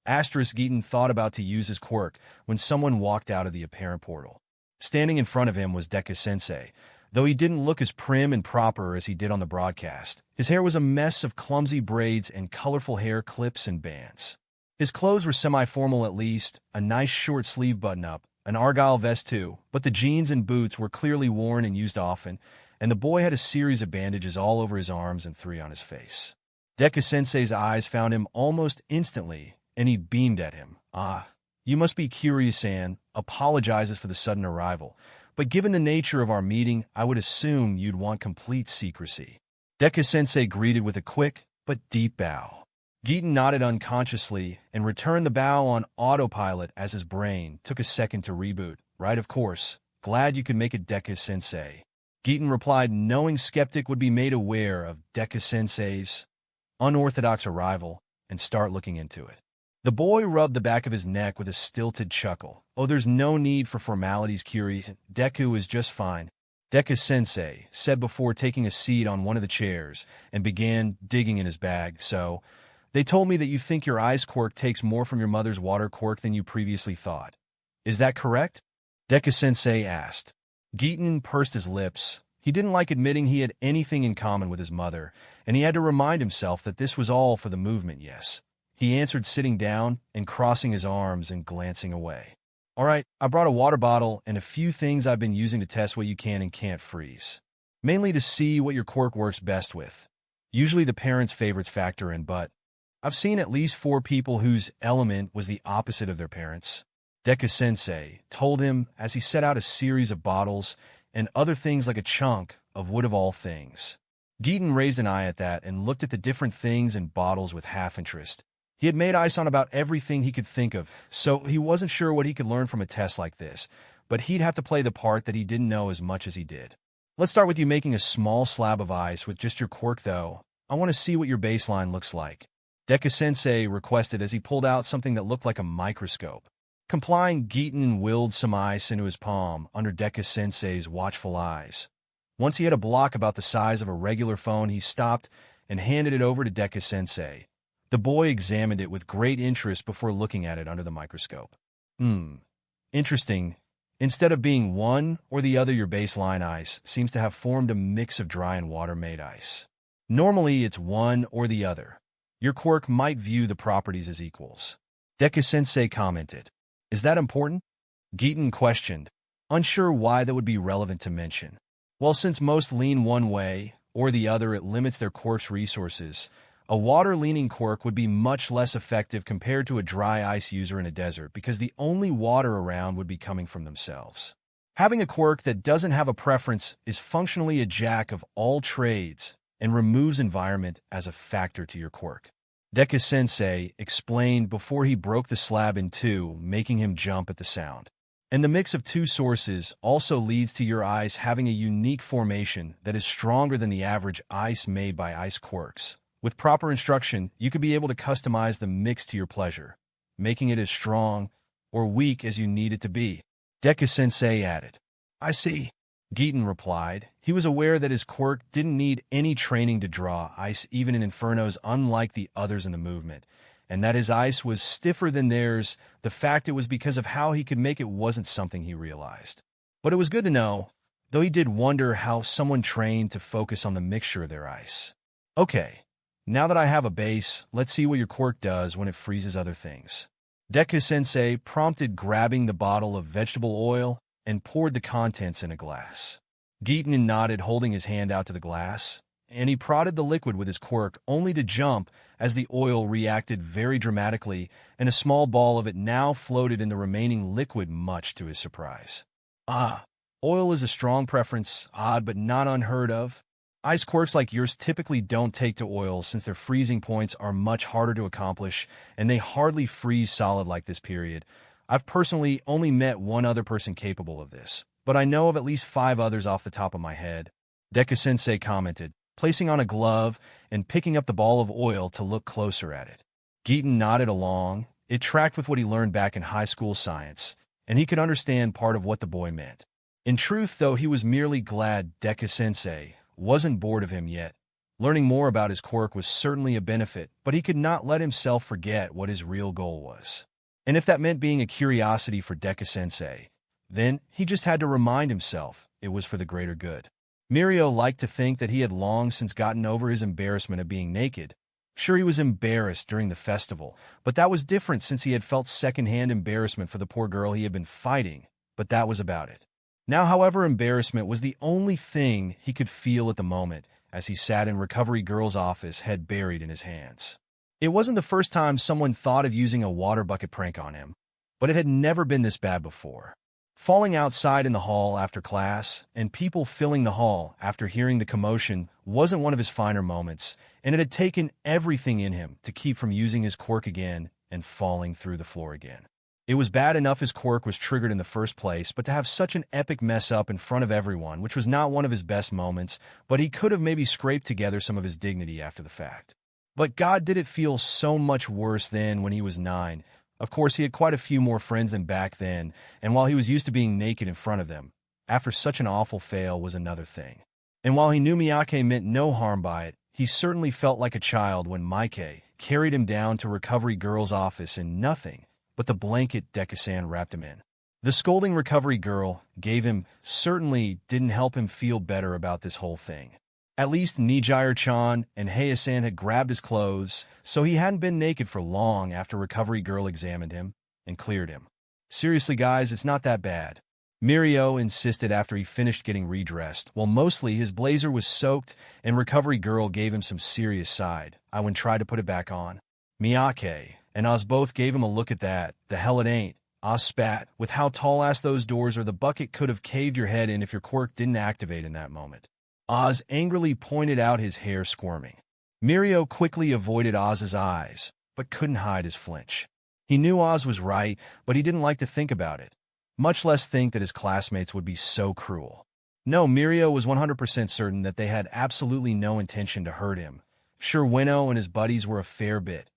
Asterisk, Geeton thought about to use his quirk when someone walked out of the apparent portal. Standing in front of him was Deku-Sensei, though he didn't look as prim and proper as he did on the broadcast. His hair was a mess of clumsy braids and colorful hair clips and bands. His clothes were semi-formal at least, a nice short sleeve button-up, an argyle vest too, but the jeans and boots were clearly worn and used often, and the boy had a series of bandages all over his arms and 3 on his face. Deku-Sensei's eyes found him almost instantly, and he beamed at him. Ah, you must be Curious-san, apologizes for the sudden arrival, but given the nature of our meeting, I would assume you'd want complete secrecy. Deku-Sensei greeted with a quick but deep bow. Geeton nodded unconsciously and returned the bow on autopilot as his brain took a second to reboot. Right, of course. Glad you could make it, Deku-Sensei. Geeton replied, knowing Skeptic would be made aware of Deku-Sensei's unorthodox arrival and start looking into it. The boy rubbed the back of his neck with a stilted chuckle. Oh, there's no need for formalities, Curious. Deku is just fine, Deku-Sensei said before taking a seat on one of the chairs and began digging in his bag. So, they told me that you think your ice quirk takes more from your mother's water quirk than you previously thought. Is that correct? Deku-Sensei asked. Giton pursed his lips. He didn't like admitting he had anything in common with his mother, and he had to remind himself that this was all for the movement, yes. He answered, sitting down and crossing his arms and glancing away. All right, I brought a water bottle and a few things I've been using to test what you can and can't freeze. Mainly to see what your quirk works best with. Usually the parents' favorites factor in, but I've seen at least 4 people whose element was the opposite of their parents. Deku-Sensei told him as he set out a series of bottles and other things like a chunk of wood of all things. Giton raised an eye at that and looked at the different things and bottles with half interest. He had made ice on about everything he could think of, so he wasn't sure what he could learn from a test like this, but he'd have to play the part that he didn't know as much as he did. Let's start with you making a small slab of ice with just your quirk, though. I want to see what your baseline looks like. Deku-Sensei requested as he pulled out something that looked like a microscope. Complying, Giton willed some ice into his palm under Deku-Sensei's watchful eyes. Once he had a block about the size of a regular phone, he stopped and handed it over to Deku-Sensei. The boy examined it with great interest before looking at it under the microscope. Interesting. Instead of being one or the other, your baseline ice seems to have formed a mix of dry and water-made ice. Normally, it's one or the other. Your quirk might view the properties as equals. Deku-Sensei commented. Is that important? Giton questioned, unsure why that would be relevant to mention. Well, since most lean one way or the other, it limits their quirk's resources. A water-leaning quirk would be much less effective compared to a dry ice user in a desert because the only water around would be coming from themselves. Having a quirk that doesn't have a preference is functionally a jack of all trades and removes environment as a factor to your quirk. Deku-Sensei explained before he broke the slab in 2, making him jump at the sound. And the mix of 2 sources also leads to your ice having a unique formation that is stronger than the average ice made by ice quirks. With proper instruction, you could be able to customize the mix to your pleasure, making it as strong or weak as you need it to be. Deku-Sensei added. I see. Giton replied. He was aware that his quirk didn't need any training to draw ice even in infernos unlike the others in the movement, and that his ice was stiffer than theirs. The fact it was because of how he could make it wasn't something he realized. But it was good to know, though he did wonder how someone trained to focus on the mixture of their ice. Okay. Now that I have a base, let's see what your quirk does when it freezes other things. Deku-Sensei prompted, grabbing the bottle of vegetable oil and poured the contents in a glass. Giton nodded, holding his hand out to the glass, and he prodded the liquid with his quirk only to jump as the oil reacted very dramatically and a small ball of it now floated in the remaining liquid, much to his surprise. Oil is a strong preference, odd but not unheard of. Ice quirks like yours typically don't take to oil since their freezing points are much harder to accomplish, and they hardly freeze solid like this, period. I've personally only met one other person capable of this, but I know of at least 5 others off the top of my head. Deku-Sensei commented, placing on a glove and picking up the ball of oil to look closer at it. Giton nodded along. It tracked with what he learned back in high school science, and he could understand part of what the boy meant. In truth, though, he was merely glad Deku-Sensei wasn't bored of him yet. Learning more about his quirk was certainly a benefit, but he could not let himself forget what his real goal was. And if that meant being a curiosity for Deku-Sensei, then he just had to remind himself it was for the greater good. Mirio liked to think that he had long since gotten over his embarrassment of being naked. Sure, he was embarrassed during the festival, but that was different since he had felt secondhand embarrassment for the poor girl he had been fighting, but that was about it. Now, however, embarrassment was the only thing he could feel at the moment as he sat in Recovery Girl's office, head buried in his hands. It wasn't the first time someone thought of using a water bucket prank on him, but it had never been this bad before. Falling outside in the hall after class and people filling the hall after hearing the commotion wasn't one of his finer moments, and it had taken everything in him to keep from using his quirk again and falling through the floor again. It was bad enough his quirk was triggered in the first place, but to have such an epic mess up in front of everyone, which was not one of his best moments, but he could have maybe scraped together some of his dignity after the fact. But God, did it feel so much worse then when he was 9. Of course, he had quite a few more friends than back then, and while he was used to being naked in front of them, after such an awful fail was another thing. And while he knew Miyake meant no harm by it, he certainly felt like a child when Mike carried him down to Recovery Girl's office in nothing but the blanket Deku-san wrapped him in. The scolding recovery girl gave him certainly didn't help him feel better about this whole thing. At least Nijire-chan and Heiya-san had grabbed his clothes, so he hadn't been naked for long after recovery girl examined him and cleared him. Seriously, guys, it's not that bad. Mirio insisted after he finished getting redressed. While mostly his blazer was soaked and recovery girl gave him some serious side eye when tried to put it back on. Miyake and Oz both gave him a look at that. The hell it ain't. Oz spat. With how tall-ass those doors are, the bucket could have caved your head in if your quirk didn't activate in that moment. Oz angrily pointed out his hair squirming. Mirio quickly avoided Oz's eyes, but couldn't hide his flinch. He knew Oz was right, but he didn't like to think about it, much less think that his classmates would be so cruel. No, Mirio was 100% certain that they had absolutely no intention to hurt him. Sure, Ueno and his buddies were a fair bit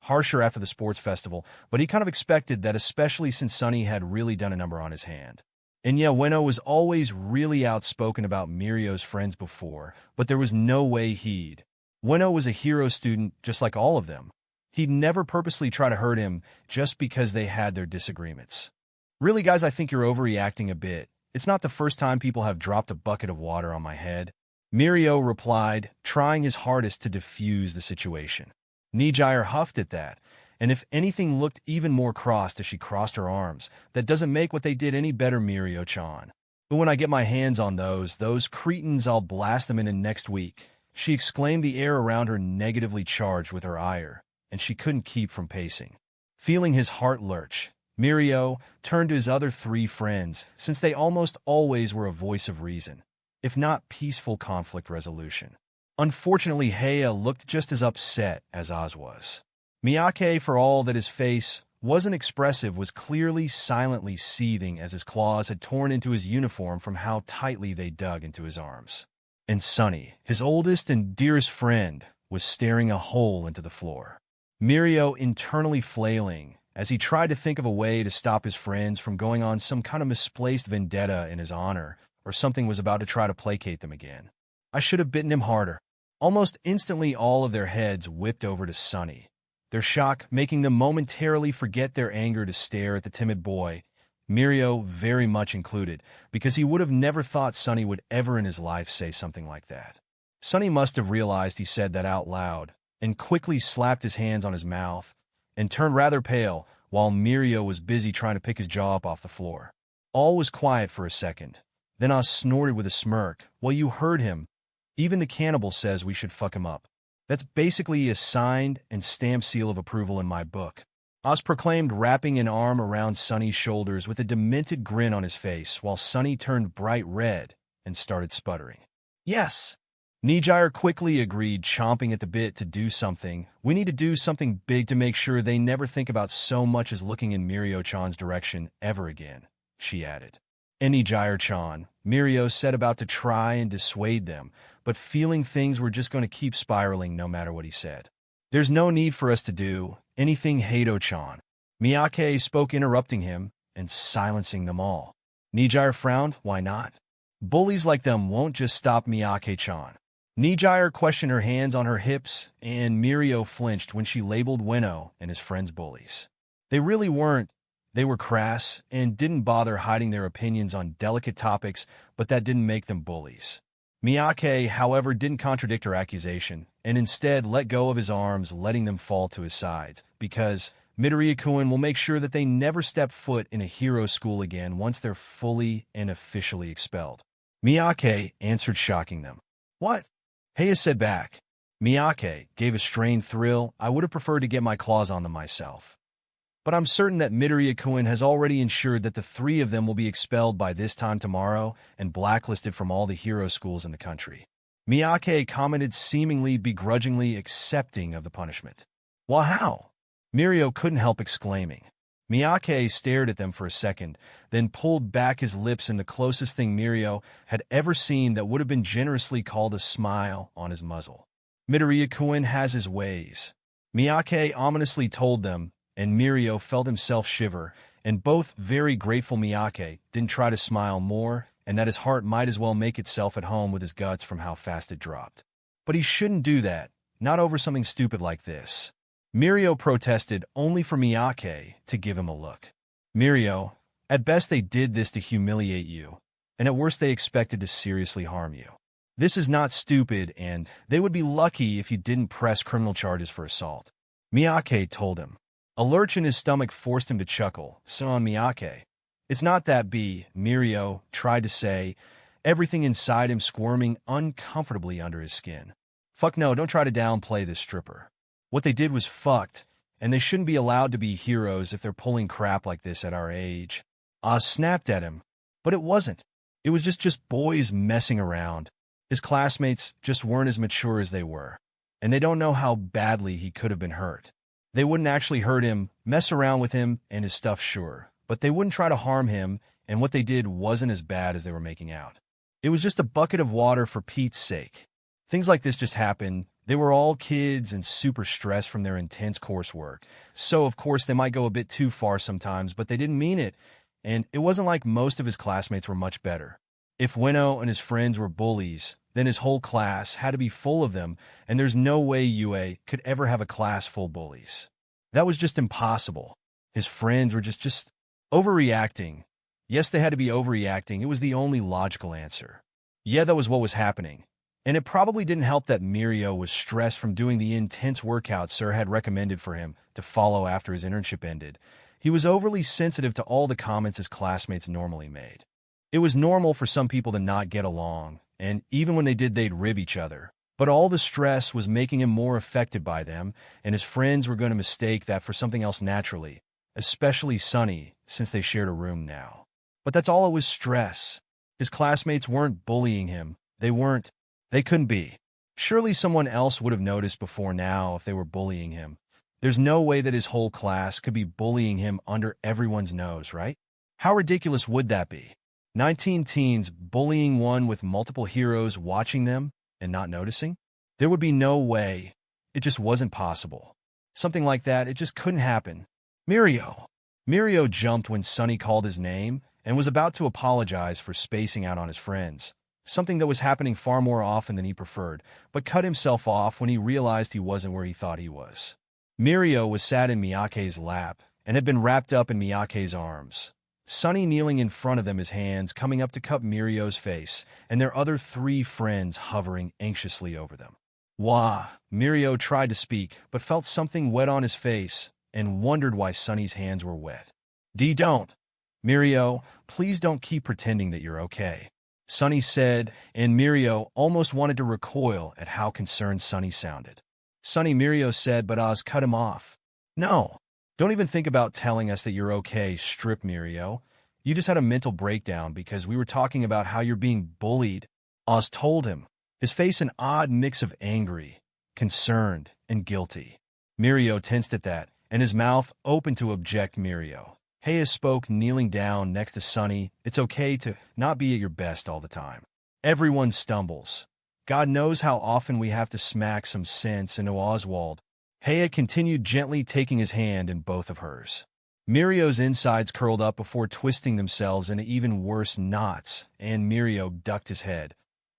harsher after the sports festival, but he kind of expected that, especially since Sunny had really done a number on his hand. And yeah, Ueno was always really outspoken about Mirio's friends before, but there was no way he'd. Ueno was a hero student just like all of them. He'd never purposely try to hurt him just because they had their disagreements. Really, guys, I think you're overreacting a bit. It's not the first time people have dropped a bucket of water on my head. Mirio replied, trying his hardest to defuse the situation. Nijire huffed at that, and if anything looked even more crossed as she crossed her arms. That doesn't make what they did any better, Mirio-chan. But when I get my hands on those cretins, I'll blast them in next week. She exclaimed, the air around her negatively charged with her ire, and she couldn't keep from pacing. Feeling his heart lurch, Mirio turned to his other three friends, since they almost always were a voice of reason, if not peaceful conflict resolution. Unfortunately, Heiya looked just as upset as Oz was. Miyake, for all that his face wasn't expressive, was clearly silently seething as his claws had torn into his uniform from how tightly they dug into his arms. And Sunny, his oldest and dearest friend, was staring a hole into the floor. Mirio internally flailing as he tried to think of a way to stop his friends from going on some kind of misplaced vendetta in his honor, or something was about to try to placate them again. I should have bitten him harder. Almost instantly, all of their heads whipped over to Sunny, their shock making them momentarily forget their anger to stare at the timid boy, Mirio very much included, because he would have never thought Sunny would ever in his life say something like that. Sunny must have realized he said that out loud, and quickly slapped his hands on his mouth, and turned rather pale, while Mirio was busy trying to pick his jaw up off the floor. All was quiet for a second. Then Oz snorted with a smirk. Well, you heard him. Even the cannibal says we should fuck him up. That's basically a signed and stamped seal of approval in my book. Oz proclaimed, wrapping an arm around Sunny's shoulders with a demented grin on his face, while Sunny turned bright red and started sputtering. Yes. Nijire quickly agreed, chomping at the bit to do something. We need to do something big to make sure they never think about so much as looking in Mirio-chan's direction ever again, she added. And Nijire-chan, Mirio said, about to try and dissuade them, but feeling things were just going to keep spiraling no matter what he said. There's no need for us to do anything, Hato-chan. Miyake spoke, interrupting him and silencing them all. Nijire frowned. Why not? Bullies like them won't just stop Miyake-chan. Nijire questioned, her hands on her hips, and Mirio flinched when she labeled Ueno and his friends bullies. They really weren't. They were crass and didn't bother hiding their opinions on delicate topics, but that didn't make them bullies. Miyake, however, didn't contradict her accusation, and instead let go of his arms, letting them fall to his sides, because Midoriya-kun will make sure that they never step foot in a hero school again once they're fully and officially expelled. Miyake answered, shocking them. What? Heiya said back. Miyake gave a strained thrill. I would have preferred to get my claws on them myself. But I'm certain that Midoriya-kun has already ensured that the three of them will be expelled by this time tomorrow and blacklisted from all the hero schools in the country. Miyake commented, seemingly begrudgingly accepting of the punishment. Well, how? Mirio couldn't help exclaiming. Miyake stared at them for a second, then pulled back his lips in the closest thing Mirio had ever seen that would have been generously called a smile on his muzzle. Midoriya-kun has his ways, Miyake ominously told them, and Mirio felt himself shiver, and both very grateful Miyake didn't try to smile more, and that his heart might as well make itself at home with his guts from how fast it dropped. But he shouldn't do that, not over something stupid like this. Mirio protested, only for Miyake to give him a look. Mirio, At best, they did this to humiliate you, and at worst, they expected to seriously harm you. This is not stupid, and they would be lucky if you didn't press criminal charges for assault. Miyake told him. A lurch in his stomach forced him to chuckle. So on Miyake. It's not that Mirio tried to say, everything inside him squirming uncomfortably under his skin. Fuck no, don't try to downplay this stripper. What they did was fucked, and they shouldn't be allowed to be heroes if they're pulling crap like this at our age. Oz snapped at him, but it wasn't. It was just boys messing around. His classmates just weren't as mature as they were, and they don't know how badly he could have been hurt. They wouldn't actually hurt him, mess around with him and his stuff, sure, but they wouldn't try to harm him, and what they did wasn't as bad as they were making out. It was just a bucket of water for Pete's sake. Things like this just happen. They were all kids and super stressed from their intense coursework, so of course they might go a bit too far sometimes, but they didn't mean it, and it wasn't like most of his classmates were much better. If Ueno and his friends were bullies, then his whole class had to be full of them, and there's no way Yue could ever have a class full bullies. That was just impossible. His friends were just overreacting. Yes, they had to be overreacting. It was the only logical answer. Yeah, that was what was happening. And it probably didn't help that Mirio was stressed from doing the intense workout Sir had recommended for him to follow after his internship ended. He was overly sensitive to all the comments his classmates normally made. It was normal for some people to not get along, and even when they did, they'd rib each other. But all the stress was making him more affected by them, and his friends were going to mistake that for something else naturally, especially Sunny, since they shared a room now. But that's all it was, stress. His classmates weren't bullying him. They couldn't be. Surely someone else would have noticed before now if they were bullying him. There's no way that his whole class could be bullying him under everyone's nose, right? How ridiculous would that be? 19 teens bullying one with multiple heroes watching them and not noticing? There would be no way. It just wasn't possible. Something like that, it just couldn't happen. Mirio! Mirio jumped when Sunny called his name and was about to apologize for spacing out on his friends, something that was happening far more often than he preferred, but cut himself off when he realized he wasn't where he thought he was. Mirio was sat in Miyake's lap and had been wrapped up in Miyake's arms. Sunny kneeling in front of them, his hands coming up to cup Mirio's face, and their other 3 friends hovering anxiously over them. Wah! Mirio tried to speak, but felt something wet on his face and wondered why Sunny's hands were wet. Don't. Mirio, please don't keep pretending that you're okay. Sunny said, and Mirio almost wanted to recoil at how concerned Sunny sounded. Sunny, Mirio said, but Oz cut him off. No. Don't even think about telling us that you're okay, strip Mirio. You just had a mental breakdown because we were talking about how you're being bullied. Oz told him, his face an odd mix of angry, concerned, and guilty. Mirio tensed at that, and his mouth opened to object. Mirio. Heia spoke, kneeling down next to Sunny. It's okay to not be at your best all the time. Everyone stumbles. God knows how often we have to smack some sense into Oswald. Heia continued, gently taking his hand in both of hers. Mirio's insides curled up before twisting themselves into even worse knots, and Mirio ducked his head,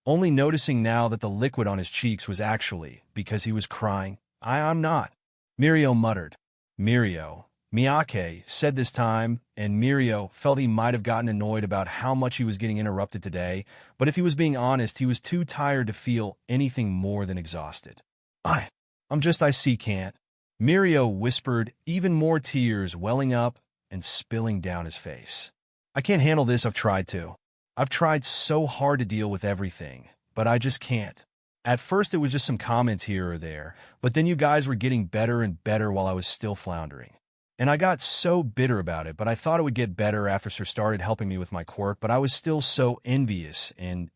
only noticing now that the liquid on his cheeks was actually because he was crying. I'm not. Mirio muttered. Mirio, Miyake said this time, and Mirio felt he might have gotten annoyed about how much he was getting interrupted today, but if he was being honest, he was too tired to feel anything more than exhausted. I can't. Mirio whispered, even more tears welling up and spilling down his face. I can't handle this. I've tried so hard to deal with everything, but I just can't. At first it was just some comments here or there, but then you guys were getting better and better while I was still floundering. And I got so bitter about it, but I thought it would get better after Sir started helping me with my quirk, but I was still so envious and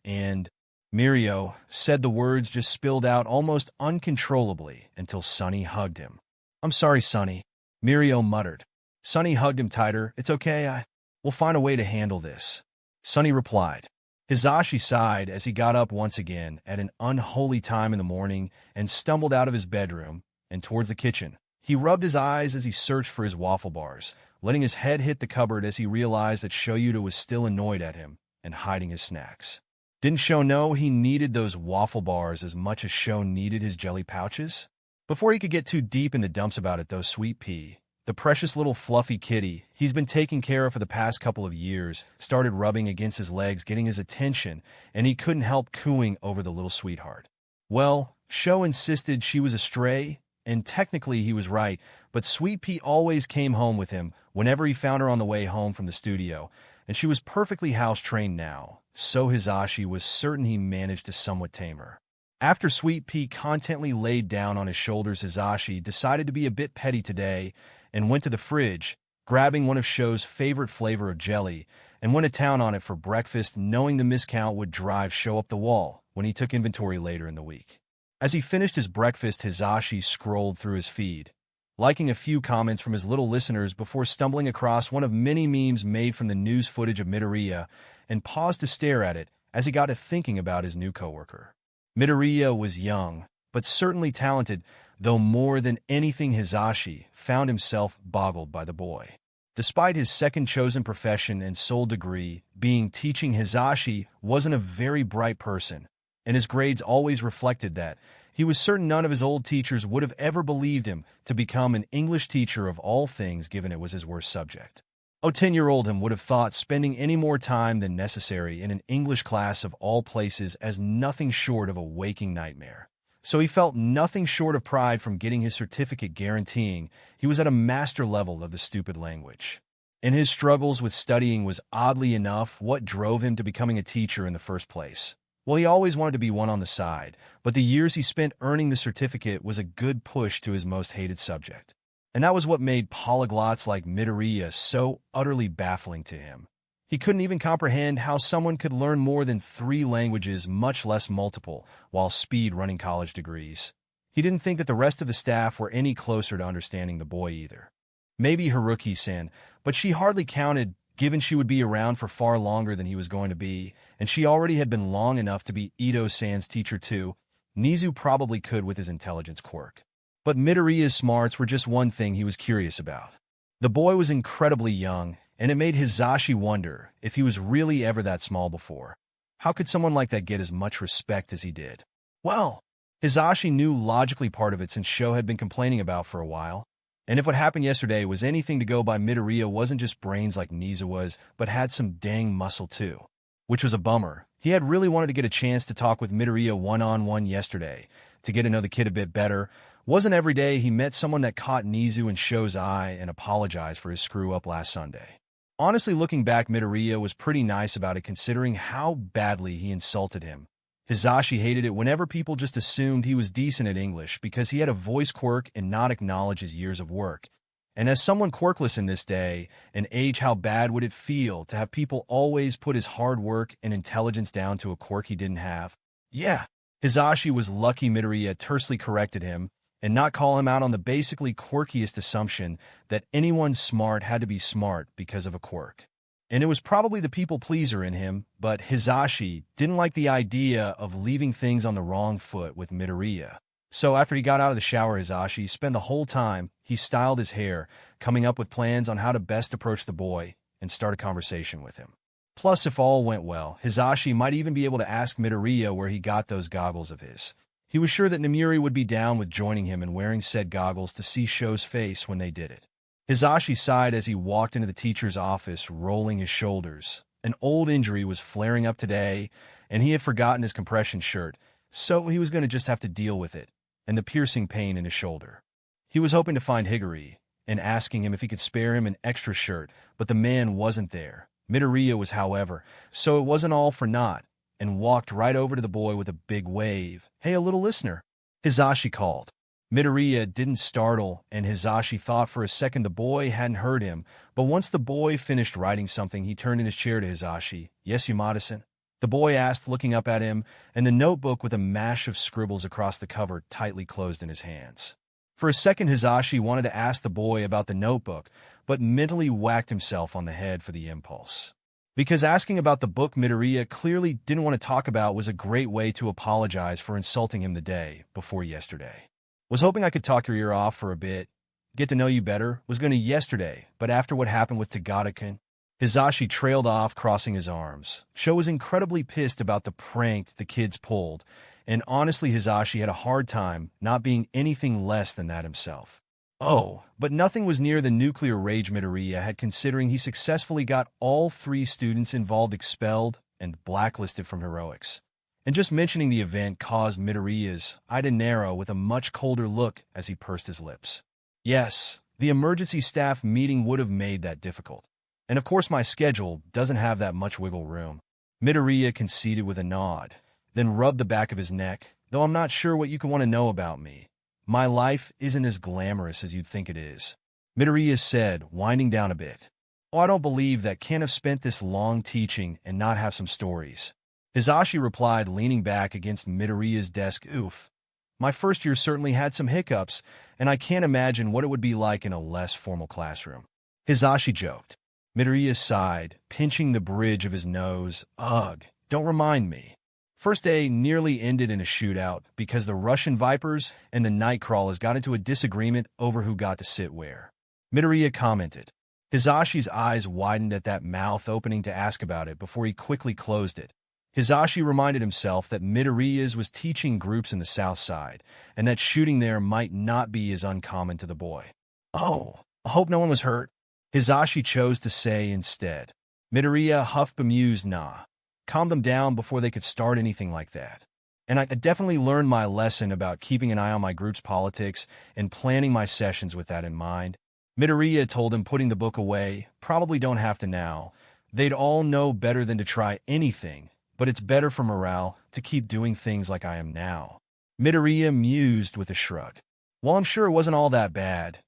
Mirio said the words just spilled out almost uncontrollably until Sunny hugged him. I'm sorry, Sunny, Mirio muttered. Sunny hugged him tighter. It's okay, we'll find a way to handle this. Sunny replied. Hasashi sighed as he got up once again at an unholy time in the morning and stumbled out of his bedroom and towards the kitchen. He rubbed his eyes as he searched for his waffle bars, letting his head hit the cupboard as he realized that Shoyuta was still annoyed at him and hiding his snacks. Didn't Sho know he needed those waffle bars as much as Sho needed his jelly pouches? Before he could get too deep in the dumps about it, though, Sweet Pea, The precious little fluffy kitty he's been taking care of for the past couple of years started rubbing against his legs, getting his attention, and he couldn't help cooing over the little sweetheart. Well, Sho insisted she was a stray, and technically he was right, but Sweet Pea always came home with him whenever he found her on the way home from the studio, and she was perfectly house-trained now, so Hasashi was certain he managed to somewhat tame her. After Sweet Pea contently laid down on his shoulders, Hasashi decided to be a bit petty today and went to the fridge, grabbing one of Sho's favorite flavor of jelly, and went to town on it for breakfast, knowing the miscount would drive Sho up the wall when he took inventory later in the week. As he finished his breakfast, Hasashi scrolled through his feed, liking a few comments from his little listeners before stumbling across one of many memes made from the news footage of Midoriya, and paused to stare at it as he got to thinking about his new coworker. Midoriya was young, but certainly talented, though more than anything Hasashi found himself boggled by the boy. Despite his second-chosen profession and sole degree being teaching, Hasashi wasn't a very bright person, and his grades always reflected that. He was certain none of his old teachers would have ever believed him to become an English teacher of all things, given it was his worst subject. 10-year-old him would have thought spending any more time than necessary in an English class of all places as nothing short of a waking nightmare. So he felt nothing short of pride from getting his certificate guaranteeing he was at a master level of the stupid language. And his struggles with studying was, oddly enough, what drove him to becoming a teacher in the first place. Well, he always wanted to be one on the side, but the years he spent earning the certificate was a good push to his most hated subject. And that was what made polyglots like Midoriya so utterly baffling to him. He couldn't even comprehend how someone could learn more than 3 languages, much less multiple, while speed-running college degrees. He didn't think that the rest of the staff were any closer to understanding the boy either. Maybe Haruki-san, but she hardly counted, given she would be around for far longer than he was going to be, and she already had been long enough to be Ito-san's teacher too. Nizu probably could with his intelligence quirk. But Midoriya's smarts were just one thing he was curious about. The boy was incredibly young, and it made Hasashi wonder if he was really ever that small before. How could someone like that get as much respect as he did? Well, Hasashi knew logically part of it since Sho had been complaining about for a while. And if what happened yesterday was anything to go by, Midoriya wasn't just brains like Nizu was, but had some dang muscle too. Which was a bummer. He had really wanted to get a chance to talk with Midoriya one-on-one yesterday, to get to know the kid a bit better. Wasn't every day he met someone that caught Nizu in Sho's eye and apologized for his screw-up last Sunday. Honestly, looking back, Midoriya was pretty nice about it considering how badly he insulted him. Hasashi hated it whenever people just assumed he was decent at English because he had a voice quirk and not acknowledge his years of work. And as someone quirkless in this day and age, how bad would it feel to have people always put his hard work and intelligence down to a quirk he didn't have? Yeah, Hasashi was lucky Midoriya tersely corrected him and not call him out on the basically quirkiest assumption that anyone smart had to be smart because of a quirk. And it was probably the people-pleaser in him, but Hasashi didn't like the idea of leaving things on the wrong foot with Midoriya. So after he got out of the shower, Hasashi spent the whole time he styled his hair, coming up with plans on how to best approach the boy and start a conversation with him. Plus, if all went well, Hasashi might even be able to ask Midoriya where he got those goggles of his. He was sure that Namiri would be down with joining him and wearing said goggles to see Sho's face when they did it. Hasashi sighed as he walked into the teacher's office, rolling his shoulders. An old injury was flaring up today, and he had forgotten his compression shirt, so he was going to just have to deal with it, and the piercing pain in his shoulder. He was hoping to find Higuri, and asking him if he could spare him an extra shirt, but the man wasn't there. Midoriya was, however, so it wasn't all for naught, and walked right over to the boy with a big wave. "Hey, a little listener," Hasashi called. Midoriya didn't startle, and Hasashi thought for a second the boy hadn't heard him, but once the boy finished writing something, he turned in his chair to Hasashi. "Yes, Yamada-san?" The boy asked, looking up at him, and the notebook with a mash of scribbles across the cover tightly closed in his hands. For a second, Hasashi wanted to ask the boy about the notebook, but mentally whacked himself on the head for the impulse. Because asking about the book Midoriya clearly didn't want to talk about was a great way to apologize for insulting him the day before yesterday. "Was hoping I could talk your ear off for a bit, get to know you better, was going to yesterday, but after what happened with Togata-kun..." Hasashi trailed off, crossing his arms. Sho was incredibly pissed about the prank the kids pulled, and honestly Hasashi had a hard time not being anything less than that himself. Oh, but nothing was near the nuclear rage Midoriya had, considering he successfully got all 3 students involved expelled and blacklisted from heroics. And just mentioning the event caused Midoriya's eye to narrow with a much colder look as he pursed his lips. Yes, the emergency staff meeting would have made that difficult. And of course my schedule doesn't have that much wiggle room. Midoriya conceded with a nod, then rubbed the back of his neck, though I'm not sure what you could want to know about me. My life isn't as glamorous as you'd think it is, Midoriya said, winding down a bit. Oh, I don't believe that can't have spent this long teaching and not have some stories. Hasashi replied, leaning back against Midoriya's desk. Oof. My first year certainly had some hiccups, and I can't imagine what it would be like in a less formal classroom. Hasashi joked. Midoriya sighed, pinching the bridge of his nose. Ugh, don't remind me. First day nearly ended in a shootout because the Russian Vipers and the Nightcrawlers got into a disagreement over who got to sit where. Midoriya commented. Hasashi's eyes widened at that mouth opening to ask about it before he quickly closed it. Hasashi reminded himself that Midoriya's was teaching groups in the south side, and that shooting there might not be as uncommon to the boy. Oh, I hope no one was hurt, Hasashi chose to say instead. Midoriya huffed bemused. Nah. Calm them down before they could start anything like that. And I definitely learned my lesson about keeping an eye on my group's politics and planning my sessions with that in mind. Midoriya told him, putting the book away. Probably don't have to now. They'd all know better than to try anything, but it's better for morale to keep doing things like I am now. Midoriya mused with a shrug. Well, I'm sure it wasn't all that bad.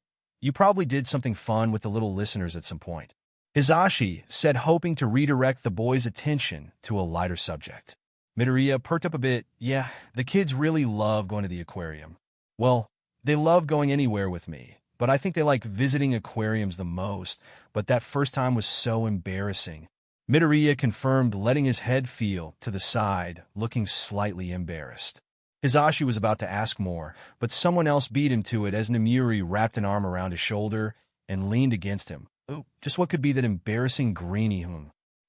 You probably did something fun with the little listeners at some point, Hasashi said, hoping to redirect the boy's attention to a lighter subject. Midoriya perked up a bit. Yeah, the kids really love going to the aquarium. Well, they love going anywhere with me, but I think they like visiting aquariums the most, but that first time was so embarrassing. Midoriya confirmed, letting his head feel to the side, looking slightly embarrassed. Hasashi was about to ask more, but someone else beat him to it as Namuri wrapped an arm around his shoulder and leaned against him. Oh, just what could be that embarrassing greenie?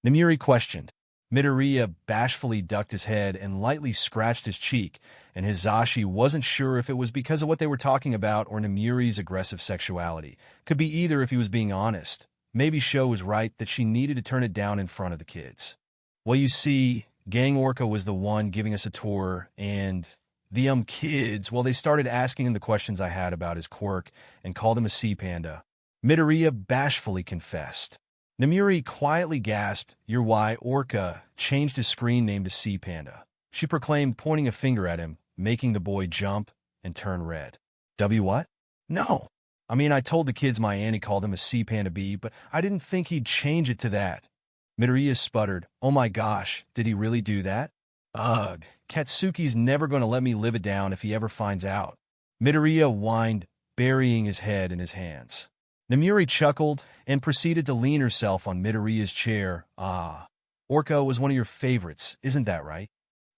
Namuri questioned. Midoriya bashfully ducked his head and lightly scratched his cheek, and Hasashi wasn't sure if it was because of what they were talking about or Namuri's aggressive sexuality. Could be either if he was being honest. Maybe Sho was right that she needed to turn it down in front of the kids. Well, you see, Gang Orca was the one giving us a tour, and the kids, well, they started asking him the questions I had about his quirk and called him a sea panda. Midoriya bashfully confessed. Namuri quietly gasped, "You're why Orca changed his screen name to Sea Panda," she proclaimed, pointing a finger at him, making the boy jump and turn red. What? No. I mean, I told the kids my auntie called him a Sea Panda B, but I didn't think he'd change it to that. Midoriya sputtered. Oh my gosh, did he really do that? Ugh, Katsuki's never going to let me live it down if he ever finds out. Midoriya whined, burying his head in his hands. Namuri chuckled and proceeded to lean herself on Midoriya's chair. Ah, Orca was one of your favorites, isn't that right?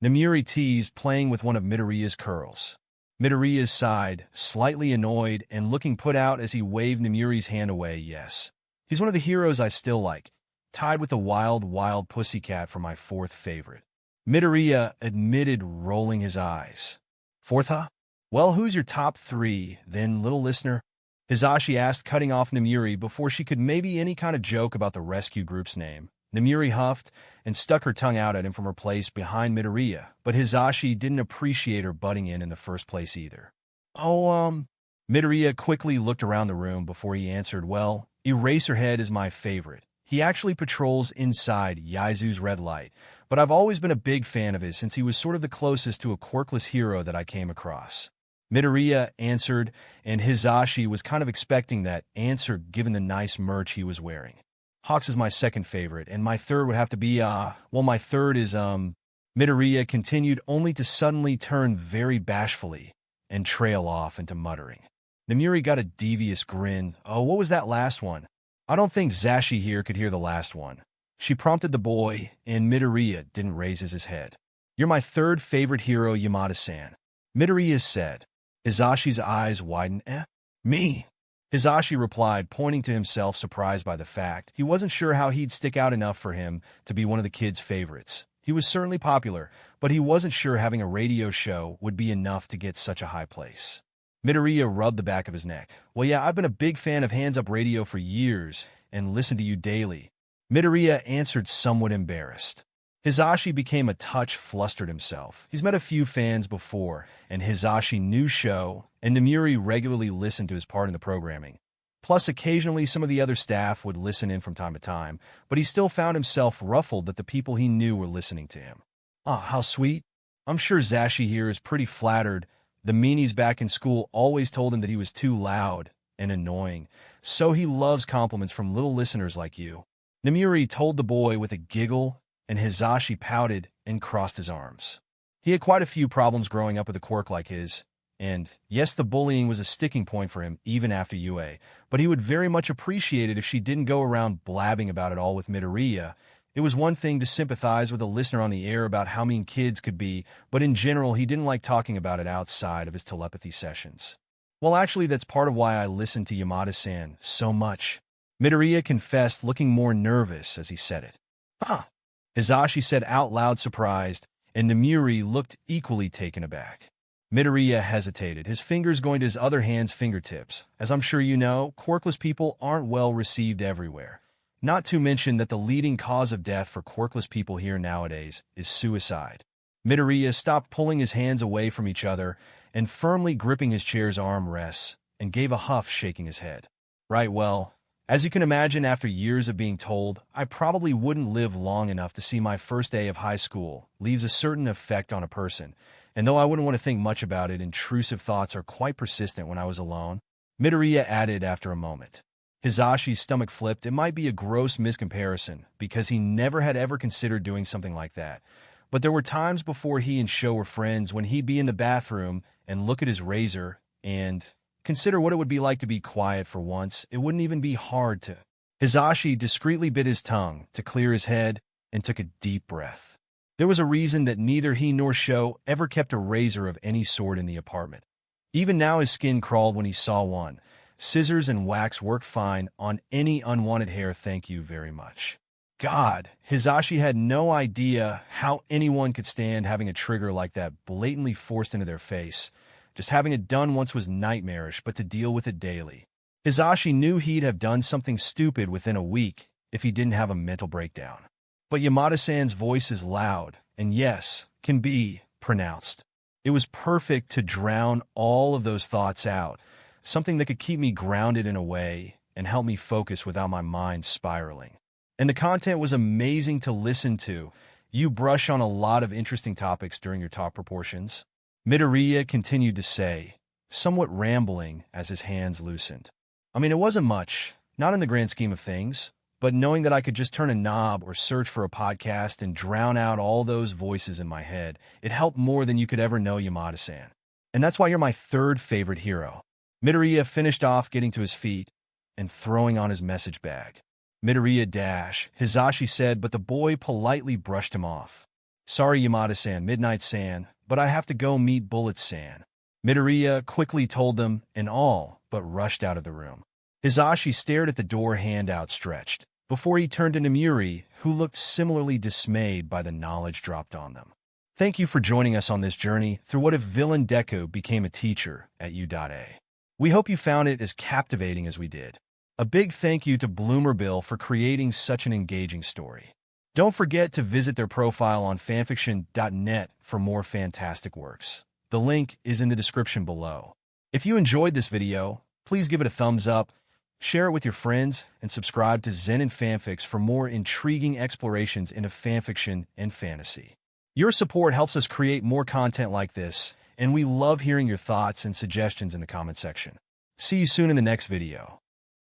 Namuri teased, playing with one of Midoriya's curls. Midoriya sighed, slightly annoyed and looking put out as he waved Namuri's hand away. Yes, he's one of the heroes I still like, tied with the wild pussycat for my 4th favorite. Midoriya admitted, rolling his eyes. 4th, huh? Well, who's your top 3, then, little listener? Hasashi asked, cutting off Namuri before she could maybe any kind of joke about the rescue group's name. Namuri huffed and stuck her tongue out at him from her place behind Midoriya, but Hasashi didn't appreciate her butting in the first place either. Oh, Midoriya quickly looked around the room before he answered. Well, Eraserhead is my favorite. He actually patrols inside Yaizu's red light, but I've always been a big fan of his since he was sort of the closest to a quirkless hero that I came across. Midoriya answered, and Hasashi was kind of expecting that answer given the nice merch he was wearing. Hawks is my 2nd favorite, and my 3rd would have to be, well, my 3rd is, Midoriya continued, only to suddenly turn very bashfully and trail off into muttering. Namuri got a devious grin. Oh, what was that last one? I don't think Zashi here could hear the last one. She prompted the boy, and Midoriya didn't raise his head. You're my 3rd favorite hero, Yamada-san, Midoriya said. Hasashi's eyes widened. Me? Hasashi replied, pointing to himself, surprised by the fact. He wasn't sure how he'd stick out enough for him to be one of the kids' favorites. He was certainly popular, but he wasn't sure having a radio show would be enough to get such a high place. Midoriya rubbed the back of his neck. Well, yeah, I've been a big fan of Hands Up Radio for years and listened to you daily. Midoriya answered, somewhat embarrassed. Hasashi became a touch flustered himself. He's met a few fans before, and Hasashi knew show, and Namuri regularly listened to his part in the programming. Plus, occasionally some of the other staff would listen in from time to time, but he still found himself ruffled that the people he knew were listening to him. Ah, how sweet. I'm sure Zashi here is pretty flattered. The meanies back in school always told him that he was too loud and annoying, so he loves compliments from little listeners like you. Namuri told the boy with a giggle, and Hasashi pouted and crossed his arms. He had quite a few problems growing up with a quirk like his, and yes, the bullying was a sticking point for him even after UA, but he would very much appreciate it if she didn't go around blabbing about it all with Midoriya. It was one thing to sympathize with a listener on the air about how mean kids could be, but in general, he didn't like talking about it outside of his telepathy sessions. Well, actually, that's part of why I listened to Yamada-san so much. Midoriya confessed, looking more nervous as he said it. Huh. Hasashi said out loud, surprised, and Namuri looked equally taken aback. Midoriya hesitated, his fingers going to his other hand's fingertips. As I'm sure you know, quirkless people aren't well received everywhere. Not to mention that the leading cause of death for quirkless people here nowadays is suicide. Midoriya stopped pulling his hands away from each other and firmly gripping his chair's armrests and gave a huff, shaking his head. Right, well, as you can imagine, after years of being told I probably wouldn't live long enough to see my first day of high school leaves a certain effect on a person, and though I wouldn't want to think much about it, intrusive thoughts are quite persistent when I was alone, Midoriya added after a moment. Hasashi's stomach flipped. It might be a gross miscomparison, because he never had ever considered doing something like that. But there were times before he and Sho were friends when he'd be in the bathroom and look at his razor and consider what it would be like to be quiet for once. It wouldn't even be hard to. Hasashi discreetly bit his tongue to clear his head and took a deep breath. There was a reason that neither he nor Sho ever kept a razor of any sort in the apartment. Even now his skin crawled when he saw one. Scissors and wax worked fine on any unwanted hair, thank you very much. God, Hasashi had no idea how anyone could stand having a trigger like that blatantly forced into their face. Just having it done once was nightmarish, but to deal with it daily. Hasashi knew he'd have done something stupid within a week if he didn't have a mental breakdown. But Yamada-san's voice is loud, and yes, can be pronounced. It was perfect to drown all of those thoughts out, something that could keep me grounded in a way and help me focus without my mind spiraling. And the content was amazing to listen to. You brush on a lot of interesting topics during your talk proportions. Midoriya continued to say, somewhat rambling as his hands loosened. I mean, it wasn't much, not in the grand scheme of things, but knowing that I could just turn a knob or search for a podcast and drown out all those voices in my head, it helped more than you could ever know, Yamada-san. And that's why you're my third favorite hero. Midoriya finished off getting to his feet and throwing on his message bag. Midoriya dash, Hasashi said, but the boy politely brushed him off. Sorry, Yamada-san, Midnight-san, but I have to go meet Bullet-san. Midoriya quickly told them, and all but rushed out of the room. Hasashi stared at the door, hand outstretched, before he turned to Namuri, who looked similarly dismayed by the knowledge dropped on them. Thank you for joining us on this journey through what if Villain Deku became a teacher at U.A. We hope you found it as captivating as we did. A big thank you to Bloomer Bill for creating such an engaging story. Don't forget to visit their profile on fanfiction.net for more fantastic works. The link is in the description below. If you enjoyed this video, please give it a thumbs up, share it with your friends, and subscribe to Zenin Fanfics for more intriguing explorations into fanfiction and fantasy. Your support helps us create more content like this, and we love hearing your thoughts and suggestions in the comment section. See you soon in the next video.